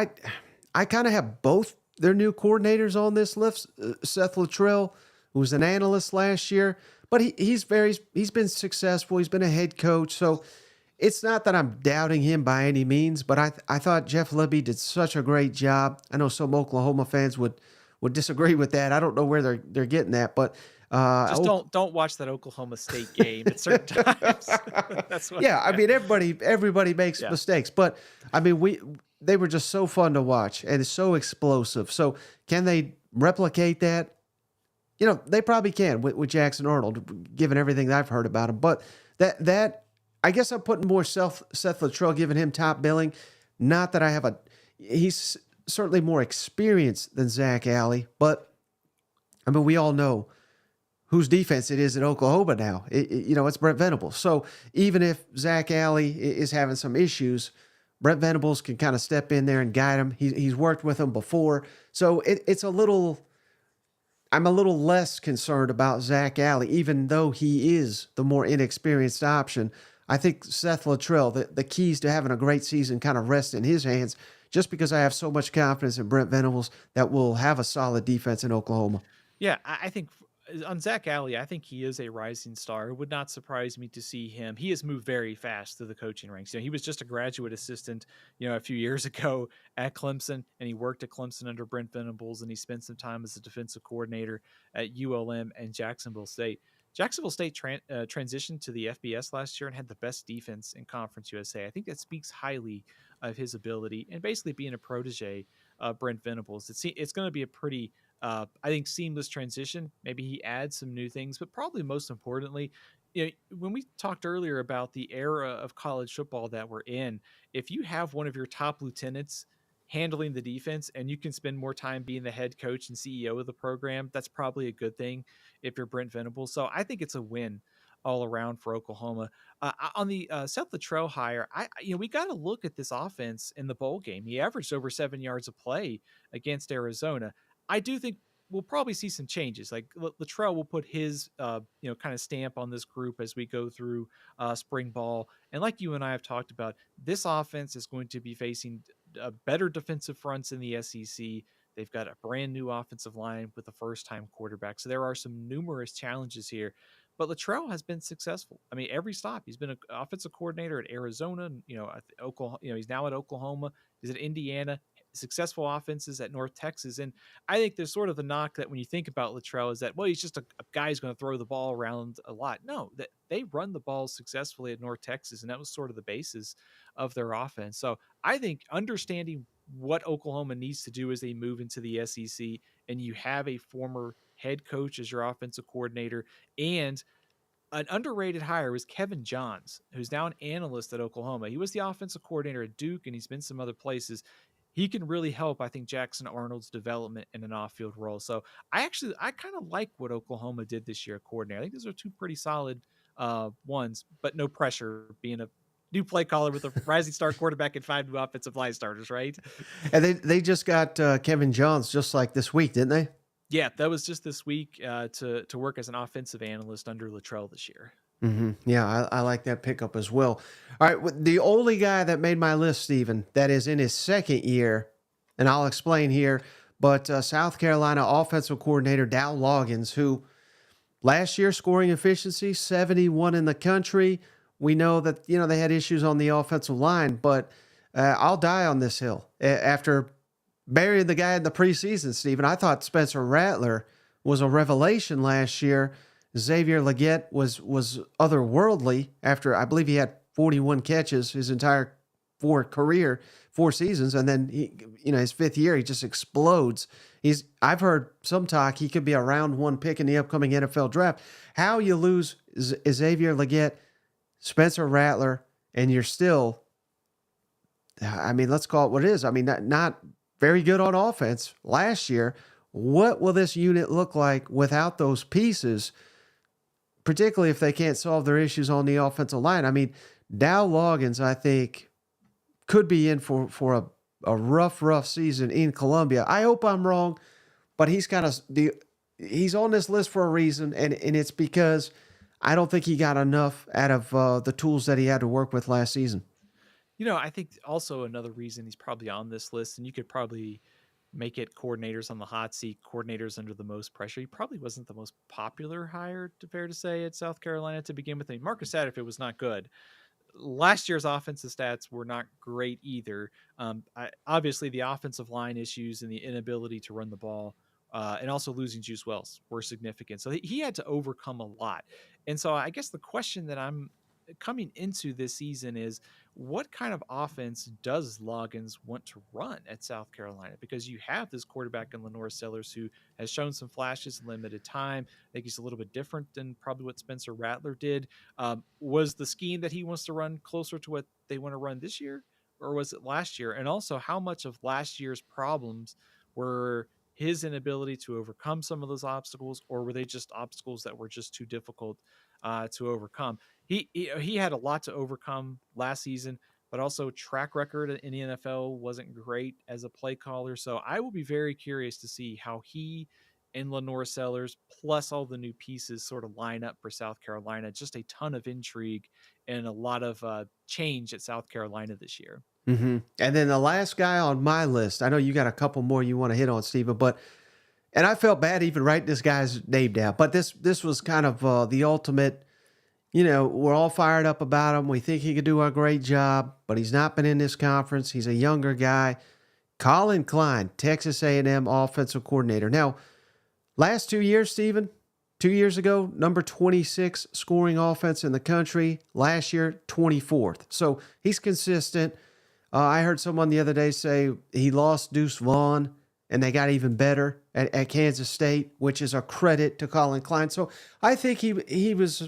I kind of have both their new coordinators on this list. Seth Luttrell, who was an analyst last year, but he's been successful. He's been a head coach. So it's not that I'm doubting him by any means, but I thought Jeff Lebby did such a great job. I know some Oklahoma fans would disagree with that. I don't know where they're getting that, but just don't watch that Oklahoma State game at certain times. That's what. Yeah, I mean everybody makes mistakes, but I mean they were just so fun to watch and it's so explosive. So can they replicate that? You know, they probably can with Jackson Arnold, given everything that I've heard about him. But that I guess I'm putting more Seth Luttrell, giving him top billing. Not that he's certainly more experienced than Zach Alley, but I mean, we all know whose defense it is at Oklahoma now. It's Brent Venables. So even if Zach Alley is having some issues, Brent Venables can kind of step in there and guide him. He's worked with him before. So I'm a little less concerned about Zach Alley, even though he is the more inexperienced option. I think Seth Luttrell, the keys to having a great season kind of rest in his hands, just because I have so much confidence in Brent Venables that we'll have a solid defense in Oklahoma. Yeah, I think on Zach Alley, I think he is a rising star. It would not surprise me to see him. He has moved very fast through the coaching ranks. He was just a graduate assistant, a few years ago at Clemson, and he worked at Clemson under Brent Venables, and he spent some time as a defensive coordinator at ULM and Jacksonville State. Jacksonville State transitioned to the FBS last year and had the best defense in Conference USA. I think that speaks highly of his ability and basically being a protege Brent Venables. It's going to be a pretty, I think, seamless transition. Maybe he adds some new things, but probably most importantly, when we talked earlier about the era of college football that we're in, if you have one of your top lieutenants handling the defense and you can spend more time being the head coach and CEO of the program, that's probably a good thing if you're Brent Venables. So I think it's a win all around for Oklahoma. On the Seth Luttrell hire, we got to look at this offense in the bowl game. He averaged over 7 yards of play against Arizona. I do think we'll probably see some changes. Like Luttrell will put his, kind of stamp on this group as we go through spring ball. And like you and I have talked about, this offense is going to be facing better defensive fronts in the SEC. They've got a brand new offensive line with a first-time quarterback. So there are some numerous challenges here. But Luttrell has been successful. I mean, every stop he's been an offensive coordinator at Arizona. At Oklahoma. He's now at Oklahoma. He's at Indiana. Successful offenses at North Texas. And I think there's sort of the knock that when you think about Luttrell is that, well, he's just a guy who's going to throw the ball around a lot. No, that they run the ball successfully at North Texas, and that was sort of the basis of their offense. So I think understanding what Oklahoma needs to do as they move into the SEC, and you have a former head coach as your offensive coordinator, and an underrated hire was Kevin Johns, who's now an analyst at Oklahoma. He was the offensive coordinator at Duke, and he's been some other places. He can really help, I think, Jackson Arnold's development in an off-field role. So I kind of like what Oklahoma did this year at coordinator. I think those are two pretty solid ones, but no pressure being a new play caller with a rising star quarterback and 5 new offensive line starters, right? And they just got Kevin Johns just like this week, didn't they? Yeah, that was just this week to work as an offensive analyst under Luttrell this year. Mm-hmm. Yeah, I like that pickup as well. All right, the only guy that made my list, Steven, that is in his second year, and I'll explain here, but South Carolina offensive coordinator Dow Loggins, who last year scoring efficiency, 71 in the country. We know that, they had issues on the offensive line, but I'll die on this hill. After burying the guy in the preseason, Steven, I thought Spencer Rattler was a revelation last year. Xavier Legette was otherworldly after, I believe he had 41 catches his entire 4 seasons, and then his 5th year he just explodes. I've heard some talk he could be a round 1 pick in the upcoming NFL draft. How you lose Xavier Legette, Spencer Rattler, and you're still, let's call it what it is. Not very good on offense last year. What will this unit look like without those pieces? Particularly if they can't solve their issues on the offensive line. Dow Loggins, I think, could be in for a rough season in Columbia. I hope I'm wrong, but he's he's on this list for a reason, and it's because I don't think he got enough out of the tools that he had to work with last season. I think also another reason he's probably on this list, and you could probably make it coordinators on the hot seat, coordinators under the most pressure. He probably wasn't the most popular hire, fair to say, at South Carolina to begin with. Marcus Satterfield was not good. Last year's offensive stats were not great either. Obviously, the offensive line issues and the inability to run the ball and also losing Juice Wells were significant. So he had to overcome a lot. And so I guess the question that I'm coming into this season is, what kind of offense does Loggins want to run at South Carolina? Because you have this quarterback in Lenore Sellers who has shown some flashes in limited time. I think he's a little bit different than probably what Spencer Rattler did. Was the scheme that he wants to run closer to what they want to run this year, or was it last year? And also, how much of last year's problems were his inability to overcome some of those obstacles, or were they just obstacles that were just too difficult to overcome? He had a lot to overcome last season, but also track record in the NFL wasn't great as a play caller. So I will be very curious to see how he and Lenore Sellers, plus all the new pieces, sort of line up for South Carolina. Just a ton of intrigue and a lot of change at South Carolina this year. Mm-hmm. And then the last guy on my list, I know you got a couple more you want to hit on, Steven, and I felt bad even writing this guy's name down, but this was kind of the ultimate. We're all fired up about him. We think he could do a great job, but he's not been in this conference. He's a younger guy. Colin Klein, Texas A&M offensive coordinator. Now, last 2 years, Steven, 2 years ago, number 26 scoring offense in the country. Last year, 24th. So he's consistent. I heard someone the other day say he lost Deuce Vaughn and they got even better at Kansas State, which is a credit to Colin Klein. So I think he's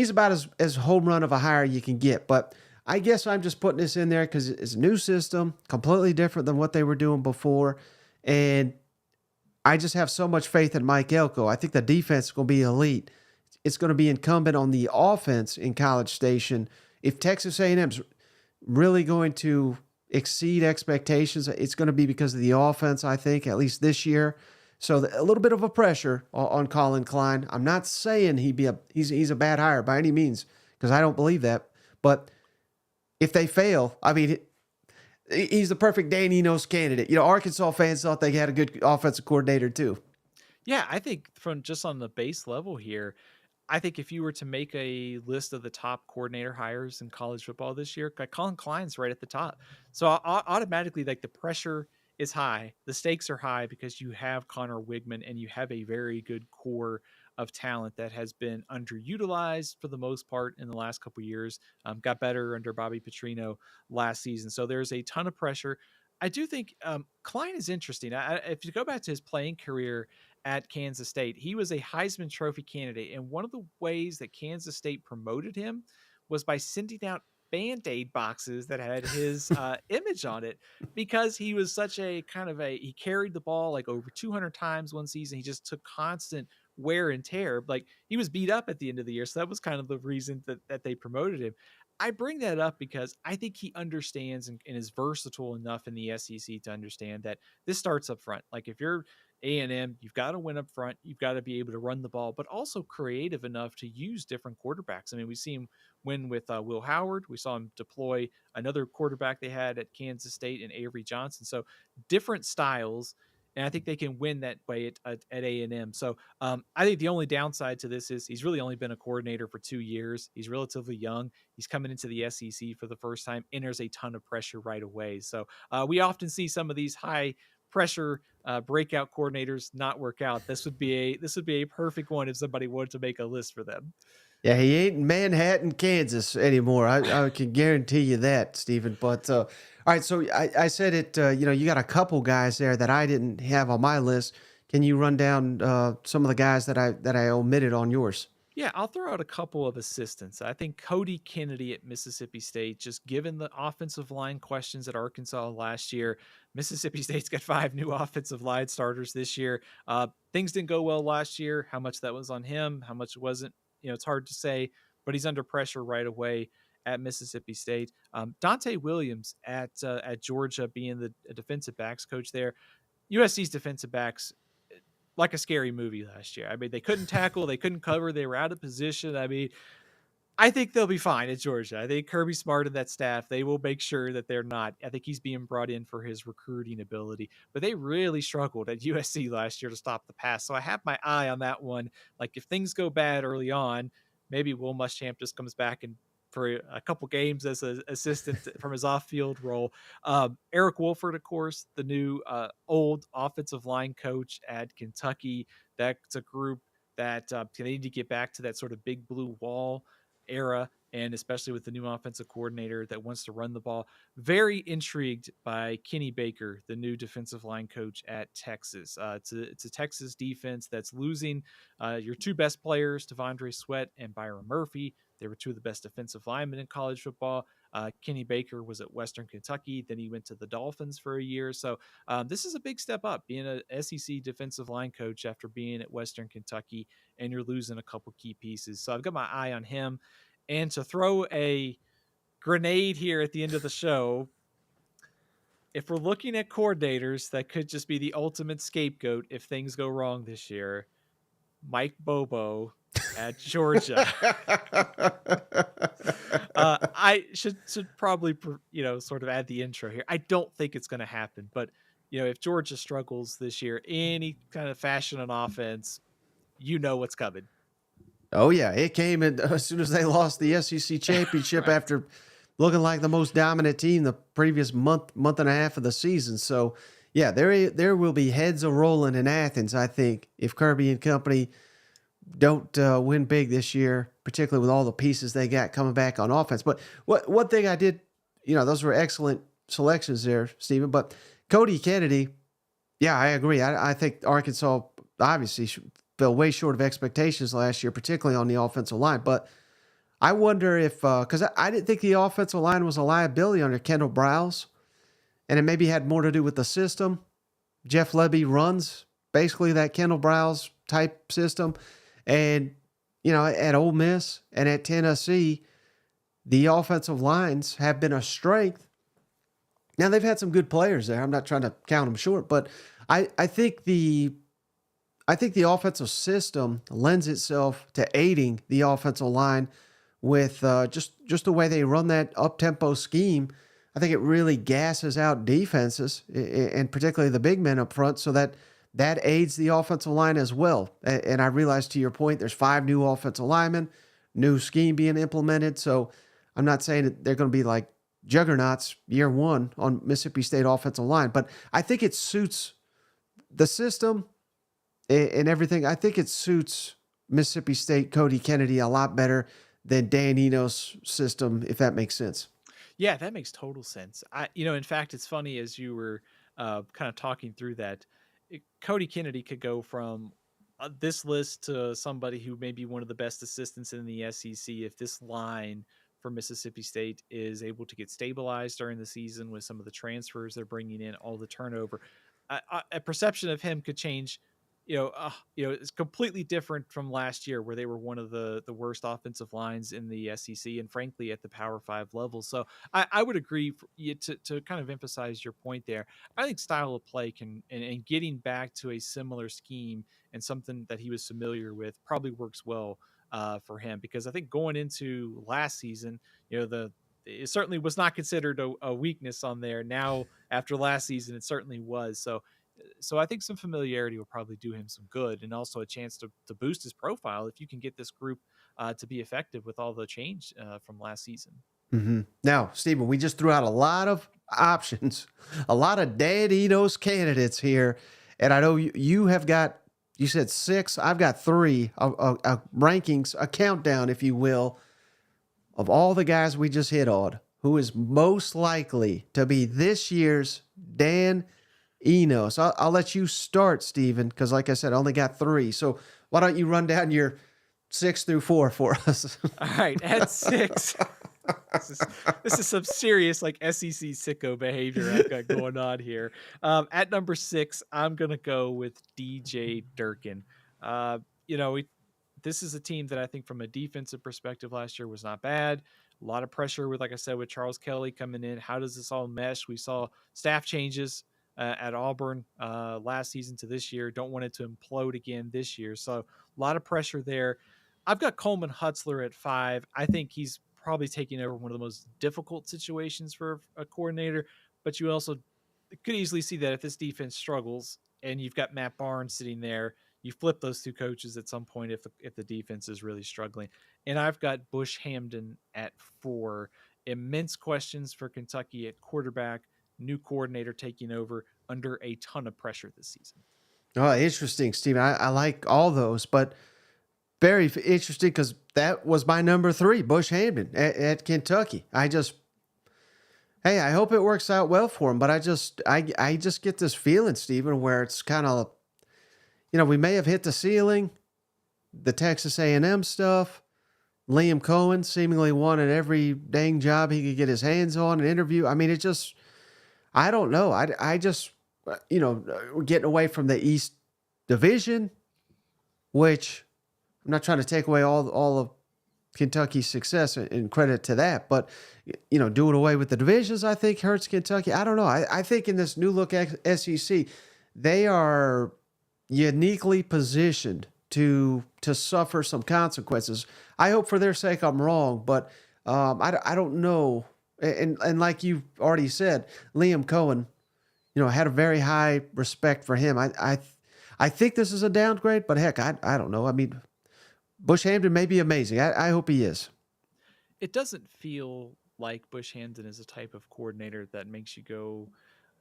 about as home run of a hire you can get. But I guess I'm just putting this in there because it's a new system, completely different than what they were doing before. And I just have so much faith in Mike Elko. I think the defense is going to be elite. It's going to be incumbent on the offense in College Station. If Texas A&M's really going to exceed expectations, it's going to be because of the offense, I think, at least this year. So a little bit of a pressure on Colin Klein. I'm not saying he's a bad hire by any means, because I don't believe that. But if they fail, I mean, he's the perfect Dan Enos candidate. Arkansas fans thought they had a good offensive coordinator too. Yeah, I think from just on the base level here, I think if you were to make a list of the top coordinator hires in college football this year, like Colin Klein's right at the top. So automatically, like the pressure is high, the stakes are high because you have Connor Wigman and you have a very good core of talent that has been underutilized for the most part in the last couple of years. Got better under Bobby Petrino last season, so there's a ton of pressure. I do think Klein is interesting. If you go back to his playing career at Kansas State, he was a Heisman Trophy candidate. And one of the ways that Kansas State promoted him was by sending out Band-Aid boxes that had his image on it, because he was such a he carried the ball like over 200 times one season. He just took constant wear and tear. Like he was beat up at the end of the year. So that was kind of the reason that they promoted him. I bring that up because I think he understands and is versatile enough in the SEC to understand that this starts up front. Like if you're A&M, you've got to win up front. You've got to be able to run the ball, but also creative enough to use different quarterbacks. I mean, we see him win with Will Howard. We saw him deploy another quarterback they had at Kansas State and Avery Johnson. So different styles. And I think they can win that way at A&M. So I think the only downside to this is he's really only been a coordinator for 2 years. He's relatively young. He's coming into the SEC for the first time, and there's a ton of pressure right away. So we often see some of these high pressure breakout coordinators not work out. This would be a perfect one if somebody wanted to make a list for them. Yeah, he ain't in Manhattan, Kansas anymore. I can guarantee you that, Stephen. But all right, so I said it. You got a couple guys there that I didn't have on my list. Can you run down some of the guys that I omitted on yours? Yeah, I'll throw out a couple of assistants. I think Cody Kennedy at Mississippi State, just given the offensive line questions at Arkansas last year, Mississippi State's got 5 new offensive line starters this year. Things didn't go well last year. How much that was on him, how much it wasn't, it's hard to say, but he's under pressure right away at Mississippi State. Dante Williams at Georgia, being the defensive backs coach there. USC's defensive backs, like a scary movie last year. I mean, they couldn't tackle, they couldn't cover, they were out of position. I mean, I think they'll be fine at Georgia. I think Kirby Smart and that staff, they will make sure that they're not. I think he's being brought in for his recruiting ability, but they really struggled at USC last year to stop the pass. So I have my eye on that one. Like if things go bad early on, maybe Will Muschamp just comes back and for a couple games as an assistant from his off-field role. Eric Wolford, of course, the new old offensive line coach at Kentucky. That's a group that they need to get back to that sort of big blue wall era, and especially with the new offensive coordinator that wants to run the ball. Very intrigued by Kenny Baker, the new defensive line coach at Texas. It's a Texas defense that's losing your 2 best players, Devondre Sweat and Byron Murphy. They were 2 of the best defensive linemen in college football. Kenny Baker was at Western Kentucky. Then he went to the Dolphins for a year. So this is a big step up, being an SEC defensive line coach after being at Western Kentucky, and you're losing a couple key pieces. So I've got my eye on him. And to throw a grenade here at the end of the show, if we're looking at coordinators that could just be the ultimate scapegoat if things go wrong this year, Mike Bobo at Georgia. I should probably sort of add the intro here. I don't think it's going to happen, but if Georgia struggles this year, any kind of fashion on offense, what's coming. Oh yeah, it came in as soon as they lost the SEC championship right. After looking like the most dominant team the previous month and a half of the season. So yeah, there will be heads a rolling in Athens, I think, if Kirby and company don't win big this year, particularly with all the pieces they got coming back on offense. But one thing I did, those were excellent selections there, Stephen. But Cody Kennedy, yeah, I agree. I think Arkansas obviously fell way short of expectations last year, particularly on the offensive line. But I wonder if, because I didn't think the offensive line was a liability under Kendall Browse, and it maybe had more to do with the system. Jeff Lebby runs basically that Kendall Browse type system. And, at Ole Miss and at Tennessee, the offensive lines have been a strength. Now, they've had some good players there. I'm not trying to count them short, but I think the offensive system lends itself to aiding the offensive line with just the way they run that up-tempo scheme. I think it really gasses out defenses, and particularly the big men up front, so that aids the offensive line as well. And I realize, to your point, there's 5 new offensive linemen, new scheme being implemented. So I'm not saying that they're going to be like juggernauts year one on Mississippi State offensive line, but I think it suits the system and everything. I think it suits Mississippi State Cody Kennedy a lot better than Dan Enos' system, if that makes sense. Yeah, that makes total sense. In fact, it's funny as you were kind of talking through that. Cody Kennedy could go from this list to somebody who may be one of the best assistants in the SEC if this line for Mississippi State is able to get stabilized during the season with some of the transfers they're bringing in, all the turnover. A perception of him could change. It's completely different from last year where they were one of the worst offensive lines in the SEC and frankly at the Power 5 level. So I would agree to kind of emphasize your point there. I think style of play and getting back to a similar scheme and something that he was familiar with probably works well for him, because I think going into last season, it certainly was not considered a weakness on there. Now, after last season, it certainly was. So I think some familiarity will probably do him some good, and also a chance to boost his profile if you can get this group to be effective with all the change from last season. Mm-hmm. Now, Stephen, we just threw out a lot of options, a lot of Dan Enos candidates here. And I know you have got, you said 6, I've got 3 rankings, a countdown, if you will, of all the guys we just hit on. Who is most likely to be this year's Dan Enos? I'll let you start, Stephen, because like I said, I only got 3. So why don't you run down your 6 through 4 for us? All right, at 6. This is some serious SEC sicko behavior I've got going on here. At number 6, I'm gonna go with DJ Durkin. This is a team that I think from a defensive perspective last year was not bad. A lot of pressure with, like I said, with Charles Kelly coming in. How does this all mesh? We saw staff changes at Auburn last season to this year. Don't want it to implode again this year. So a lot of pressure there. I've got Coleman Hutzler at 5. I think he's probably taking over one of the most difficult situations for a coordinator, but you also could easily see that if this defense struggles and you've got Matt Barnes sitting there, you flip those 2 coaches at some point if the defense is really struggling. And I've got Bush Hamdan at 4. Immense questions for Kentucky at quarterback, new coordinator taking over under a ton of pressure this season. Oh, interesting, Stephen. I like all those, but very interesting because that was my number 3, Bush Hamdan at Kentucky. I hope it works out well for him, but I just get this feeling, Stephen, where it's kind of, we may have hit the ceiling, the Texas A&M stuff. Liam Cohen seemingly wanted every dang job he could get his hands on, an interview. I mean, I don't know. I just, we're getting away from the East Division, which I'm not trying to take away all of Kentucky's success and credit to that, but, doing away with the divisions, I think hurts Kentucky. I don't know. I think in this new look SEC, they are uniquely positioned to suffer some consequences. I hope for their sake I'm wrong, but I don't know. And like you've already said, Liam Cohen, had a very high respect for him. I think this is a downgrade, but heck, I don't know. I mean, Bush Hamdan may be amazing. I hope he is. It doesn't feel like Bush Hamdan is a type of coordinator that makes you go,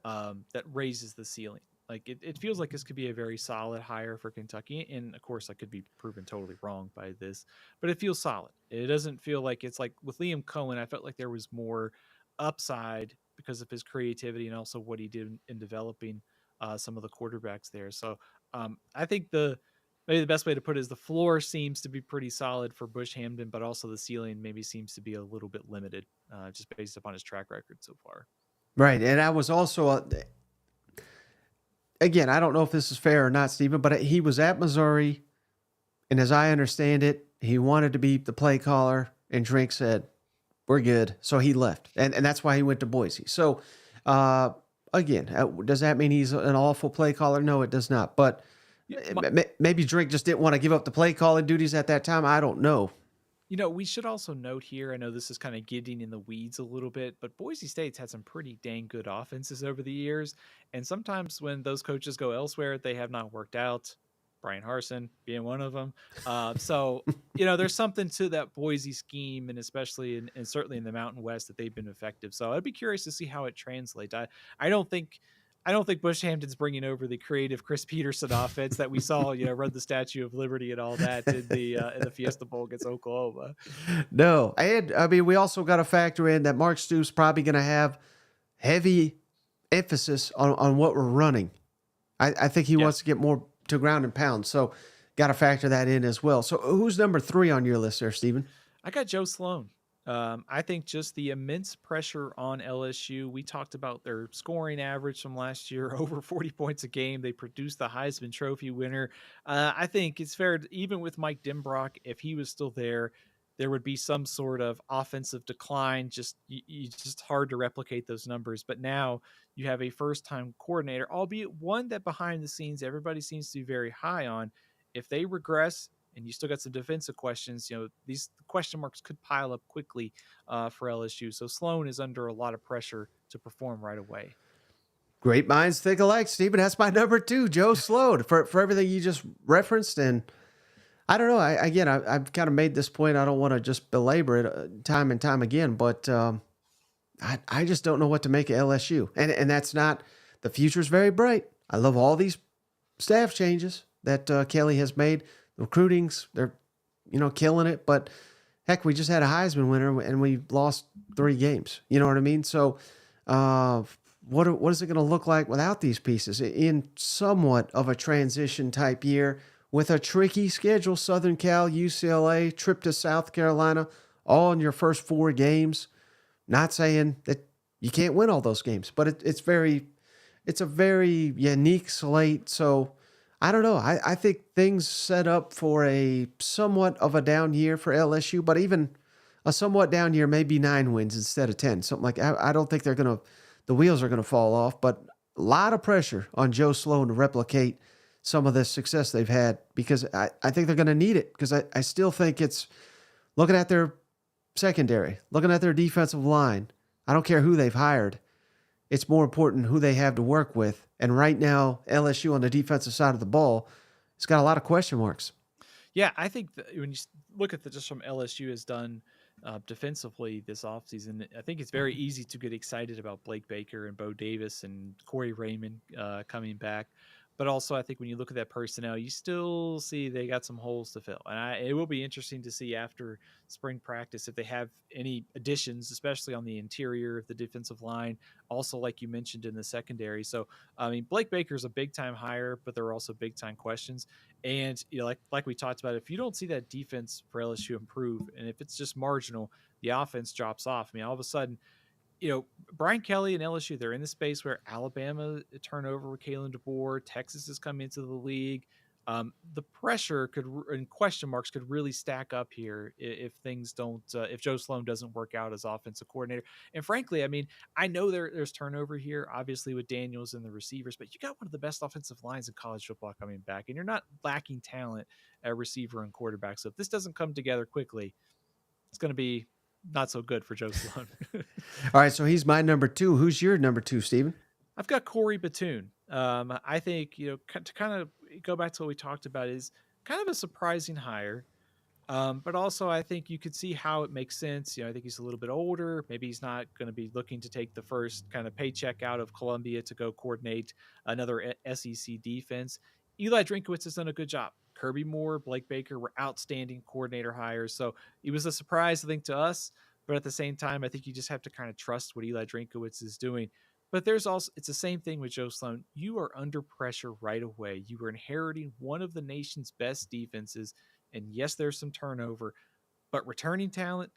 that raises the ceiling. Like it feels like this could be a very solid hire for Kentucky. And of course I could be proven totally wrong by this, but it feels solid. It doesn't feel like it's like with Liam Cohen. I felt like there was more upside because of his creativity and also what he did in developing some of the quarterbacks there. So I think maybe the best way to put it is the floor seems to be pretty solid for Bush Hamden, but also the ceiling maybe seems to be a little bit limited, just based upon his track record so far. Right. And I was also, again, I don't know if this is fair or not, Stephen, but he was at Missouri. And as I understand it, he wanted to be the play caller, and Drink said, we're good. So he left. And that's why he went to Boise. So, again, does that mean he's an awful play caller? No, it does not. But maybe Drink just didn't want to give up the play calling duties at that time. I don't know. We should also note here, I know this is kind of getting in the weeds a little bit, but Boise State's had some pretty dang good offenses over the years. And sometimes when those coaches go elsewhere, they have not worked out. Brian Harsin being one of them. So, there's something to that Boise scheme, and especially and certainly in the Mountain West, that they've been effective. So I'd be curious to see how it translates. I don't think Bush Hampton's bringing over the creative Chris Peterson offense that we saw, run the Statue of Liberty and all that in the Fiesta Bowl against Oklahoma. No, we also got to factor in that Mark Stoops probably going to have heavy emphasis on what we're running. I think he wants to get more to ground and pound. So got to factor that in as well. So who's number 3 on your list there, Stephen? I got Joe Sloan. I think just the immense pressure on LSU. We talked about their scoring average from last year, over 40 points a game. They produced the Heisman Trophy winner. I think it's fair, even with Mike Denbrock, if he was still there would be some sort of offensive decline. Just hard to replicate those numbers. But now you have a first-time coordinator, albeit one that behind the scenes everybody seems to be very high on. If they regress, and you still got some defensive questions, these question marks could pile up quickly for LSU. So Sloan is under a lot of pressure to perform right away. Great minds think alike, Stephen. That's my number 2, Joe Sloan, for everything you just referenced. And I don't know. I've kind of made this point. I don't want to just belabor it time and time again, but I just don't know what to make of LSU. And that's not, the future's very bright. I love all these staff changes that Kelly has made. The recruiting's, they're, killing it. But heck, we just had a Heisman winner and we lost 3 games. You know what I mean? So what is it going to look like without these pieces in somewhat of a transition type year with a tricky schedule? Southern Cal, UCLA, trip to South Carolina, all in your first 4 games. Not saying that you can't win all those games, but it's a very unique slate. So I don't know. I think things set up for a somewhat of a down year for LSU, but even a somewhat down year, maybe 9 wins instead of 10. Something like, I don't think the wheels are going to fall off, but a lot of pressure on Joe Sloan to replicate some of the success they've had, because I think they're going to need it, because I still think it's looking at their secondary, looking at their defensive line. I don't care who they've hired. It's more important who they have to work with. And right now, LSU on the defensive side of the ball, it's got a lot of question marks. Yeah, I think when you look at just from LSU has done defensively this offseason, I think it's very easy to get excited about Blake Baker and Bo Davis and Corey Raymond coming back. But also, I think when you look at that personnel, you still see they got some holes to fill. And it will be interesting to see after spring practice if they have any additions, especially on the interior of the defensive line. Also, like you mentioned, in the secondary. So, Blake Baker's a big-time hire, but there are also big-time questions. And, like we talked about, if you don't see that defense for LSU improve, and if it's just marginal, the offense drops off. All of a sudden, Brian Kelly and LSU, they're in the space where Alabama turnover with Kalen DeBoer, Texas has come into the league. The pressure and question marks could really stack up here if things don't, if Joe Sloan doesn't work out as offensive coordinator. And frankly, I know there's turnover here, obviously with Daniels and the receivers, but you got one of the best offensive lines in college football coming back, and you're not lacking talent at receiver and quarterback. So if this doesn't come together quickly, it's going to be not so good for Joe Sloan. All right, so he's my number 2. Who's your number 2, Stephen? I've got Corey Batoon. I think, to kind of go back to what we talked about, is kind of a surprising hire. But also I think you could see how it makes sense. I think he's a little bit older. Maybe he's not going to be looking to take the first kind of paycheck out of Columbia to go coordinate another SEC defense. Eli Drinkwitz has done a good job. Kirby Moore, Blake Baker were outstanding coordinator hires. So it was a surprise, I think, to us. But at the same time, I think you just have to kind of trust what Eli Drinkowitz is doing. But there's also, it's the same thing with Joe Sloan. You are under pressure right away. You are inheriting one of the nation's best defenses. And yes, there's some turnover, but returning talent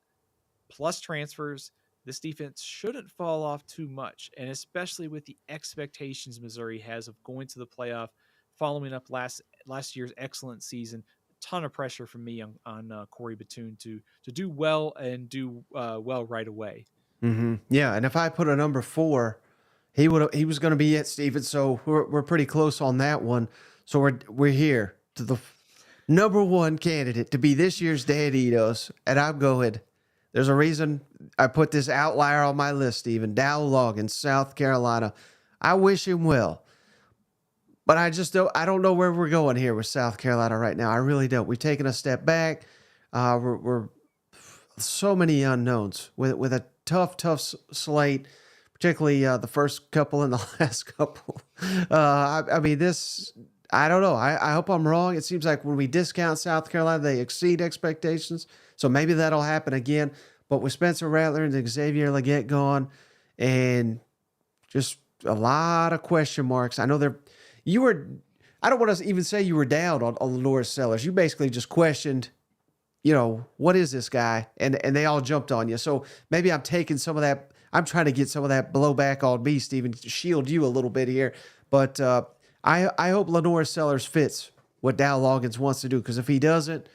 plus transfers, this defense shouldn't fall off too much. And especially with the expectations Missouri has of going to the playoff, following up last year's excellent season, a ton of pressure from me on Corey Batoon to do well and do well right away. Mm-hmm. Yeah, and if I put a number 4, he was going to be it, Steven. So we're pretty close on that one. So we're here to the number 1 candidate to be this year's Dad Enos, and I'm going. There's a reason I put this outlier on my list, Steven. Dow Loggins, South Carolina. I wish him well, but I don't know where we're going here with South Carolina right now. I really don't. We've taken a step back. We're so many unknowns with a tough slate, particularly the first couple and the last couple. I mean, this, I don't know. I hope I'm wrong. It seems like when we discount South Carolina, they exceed expectations. So maybe that'll happen again. But with Spencer Rattler and Xavier Legette gone, and just a lot of question marks. I know I don't want to even say you were down on Lenore Sellers. You basically just questioned, what is this guy? And they all jumped on you. So maybe I'm taking some of that. I'm trying to get some of that blowback on me, Steven, to shield you a little bit here. But I hope Lenore Sellers fits what Dow Loggins wants to do, because if he doesn't,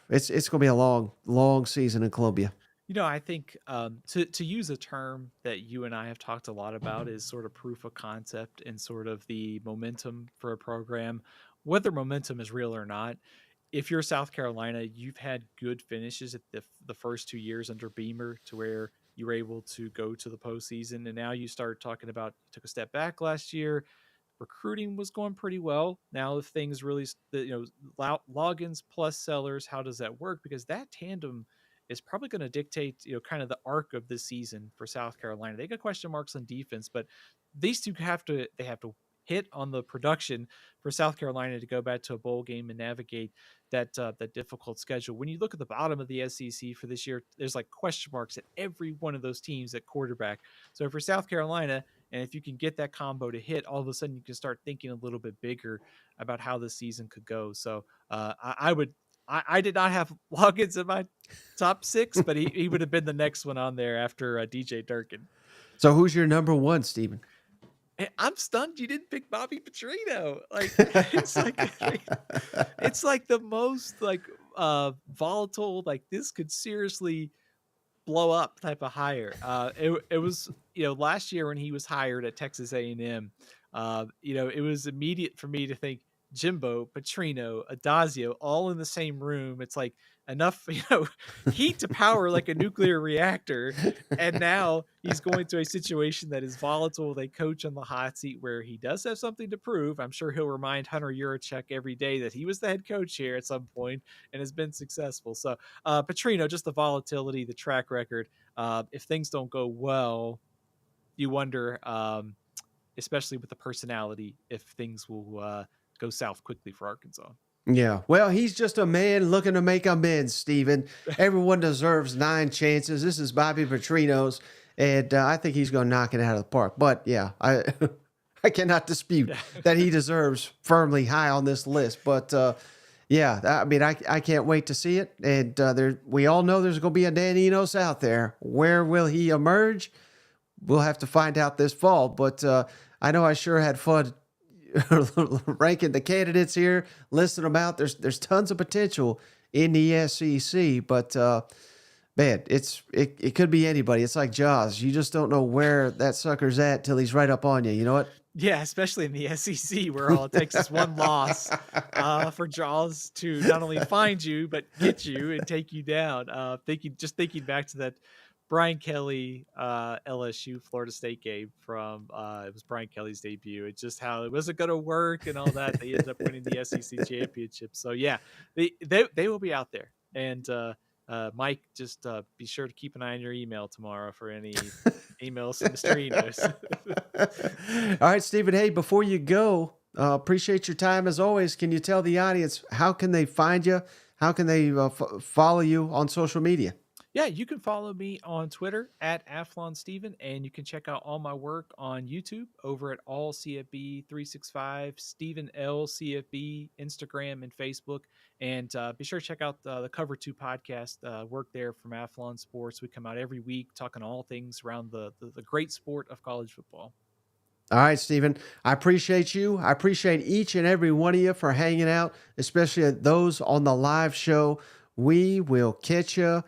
it's going to be a long season in Columbia. I think to use a term that you and I have talked a lot about is sort of proof of concept and sort of the momentum for a program, whether momentum is real or not. If you're South Carolina, you've had good finishes at the first 2 years under Beamer to where you were able to go to the postseason. And now you start talking about, you took a step back last year. Recruiting was going pretty well. Now if things really, Loggins plus Sellers, how does that work? Because that tandem is probably going to dictate, kind of the arc of this season for South Carolina. They got question marks on defense, but these two have to hit on the production for South Carolina to go back to a bowl game and navigate that difficult schedule. When you look at the bottom of the SEC for this year, there's like question marks at every one of those teams at quarterback. So for South Carolina, and if you can get that combo to hit, all of a sudden you can start thinking a little bit bigger about how the season could go. So I did not have Loggins in my top 6, but he would have been the next one on there after DJ Durkin. So who's your number 1, Steven? I'm stunned you didn't pick Bobby Petrino. Like it's like the most volatile, like this could seriously blow up type of hire. It was last year when he was hired at Texas A&M. It was immediate for me to think Jimbo, Petrino, Adazio, all in the same room. It's like enough, heat to power like a nuclear reactor. And now he's going to a situation that is volatile. They coach on the hot seat where he does have something to prove. I'm sure he'll remind Hunter Yurachek every day that he was the head coach here at some point and has been successful. So Petrino, just the volatility, the track record. If things don't go well, you wonder, especially with the personality, if things will go south quickly for Arkansas. Yeah, well, he's just a man looking to make amends, Steven. Everyone deserves 9 chances. This is Bobby Petrino's, and I think he's going to knock it out of the park. But, yeah, I cannot dispute that he deserves firmly high on this list. But, yeah, I mean, I can't wait to see it. And we all know there's going to be a Dan Enos out there. Where will he emerge? We'll have to find out this fall. But I know I sure had fun ranking the candidates here, listing them out. There's tons of potential in the SEC, but man, it could be anybody. It's like Jaws. You just don't know where that sucker's at till he's right up on you. You know what? Yeah, especially in the SEC where all it takes is one loss for Jaws to not only find you but get you and take you down. Thinking back to that Brian Kelly, LSU Florida State game from it was Brian Kelly's debut. It's just how it wasn't going to work and all that. They ended up winning the SEC championship. So yeah, they will be out there. And Mike, just be sure to keep an eye on your email tomorrow for any emails from Mr. Enos. All right, Steven. Hey, before you go, appreciate your time as always. Can you tell the audience how can they find you? How can they follow you on social media? Yeah, you can follow me on Twitter at AflonSteven, and you can check out all my work on YouTube over at All CFB 365, Stephen L CFB, Instagram and Facebook. And be sure to check out the Cover 2 podcast work there from Athlon Sports. We come out every week talking all things around the great sport of college football. All right, Stephen. I appreciate you. I appreciate each and every one of you for hanging out, especially those on the live show. We will catch you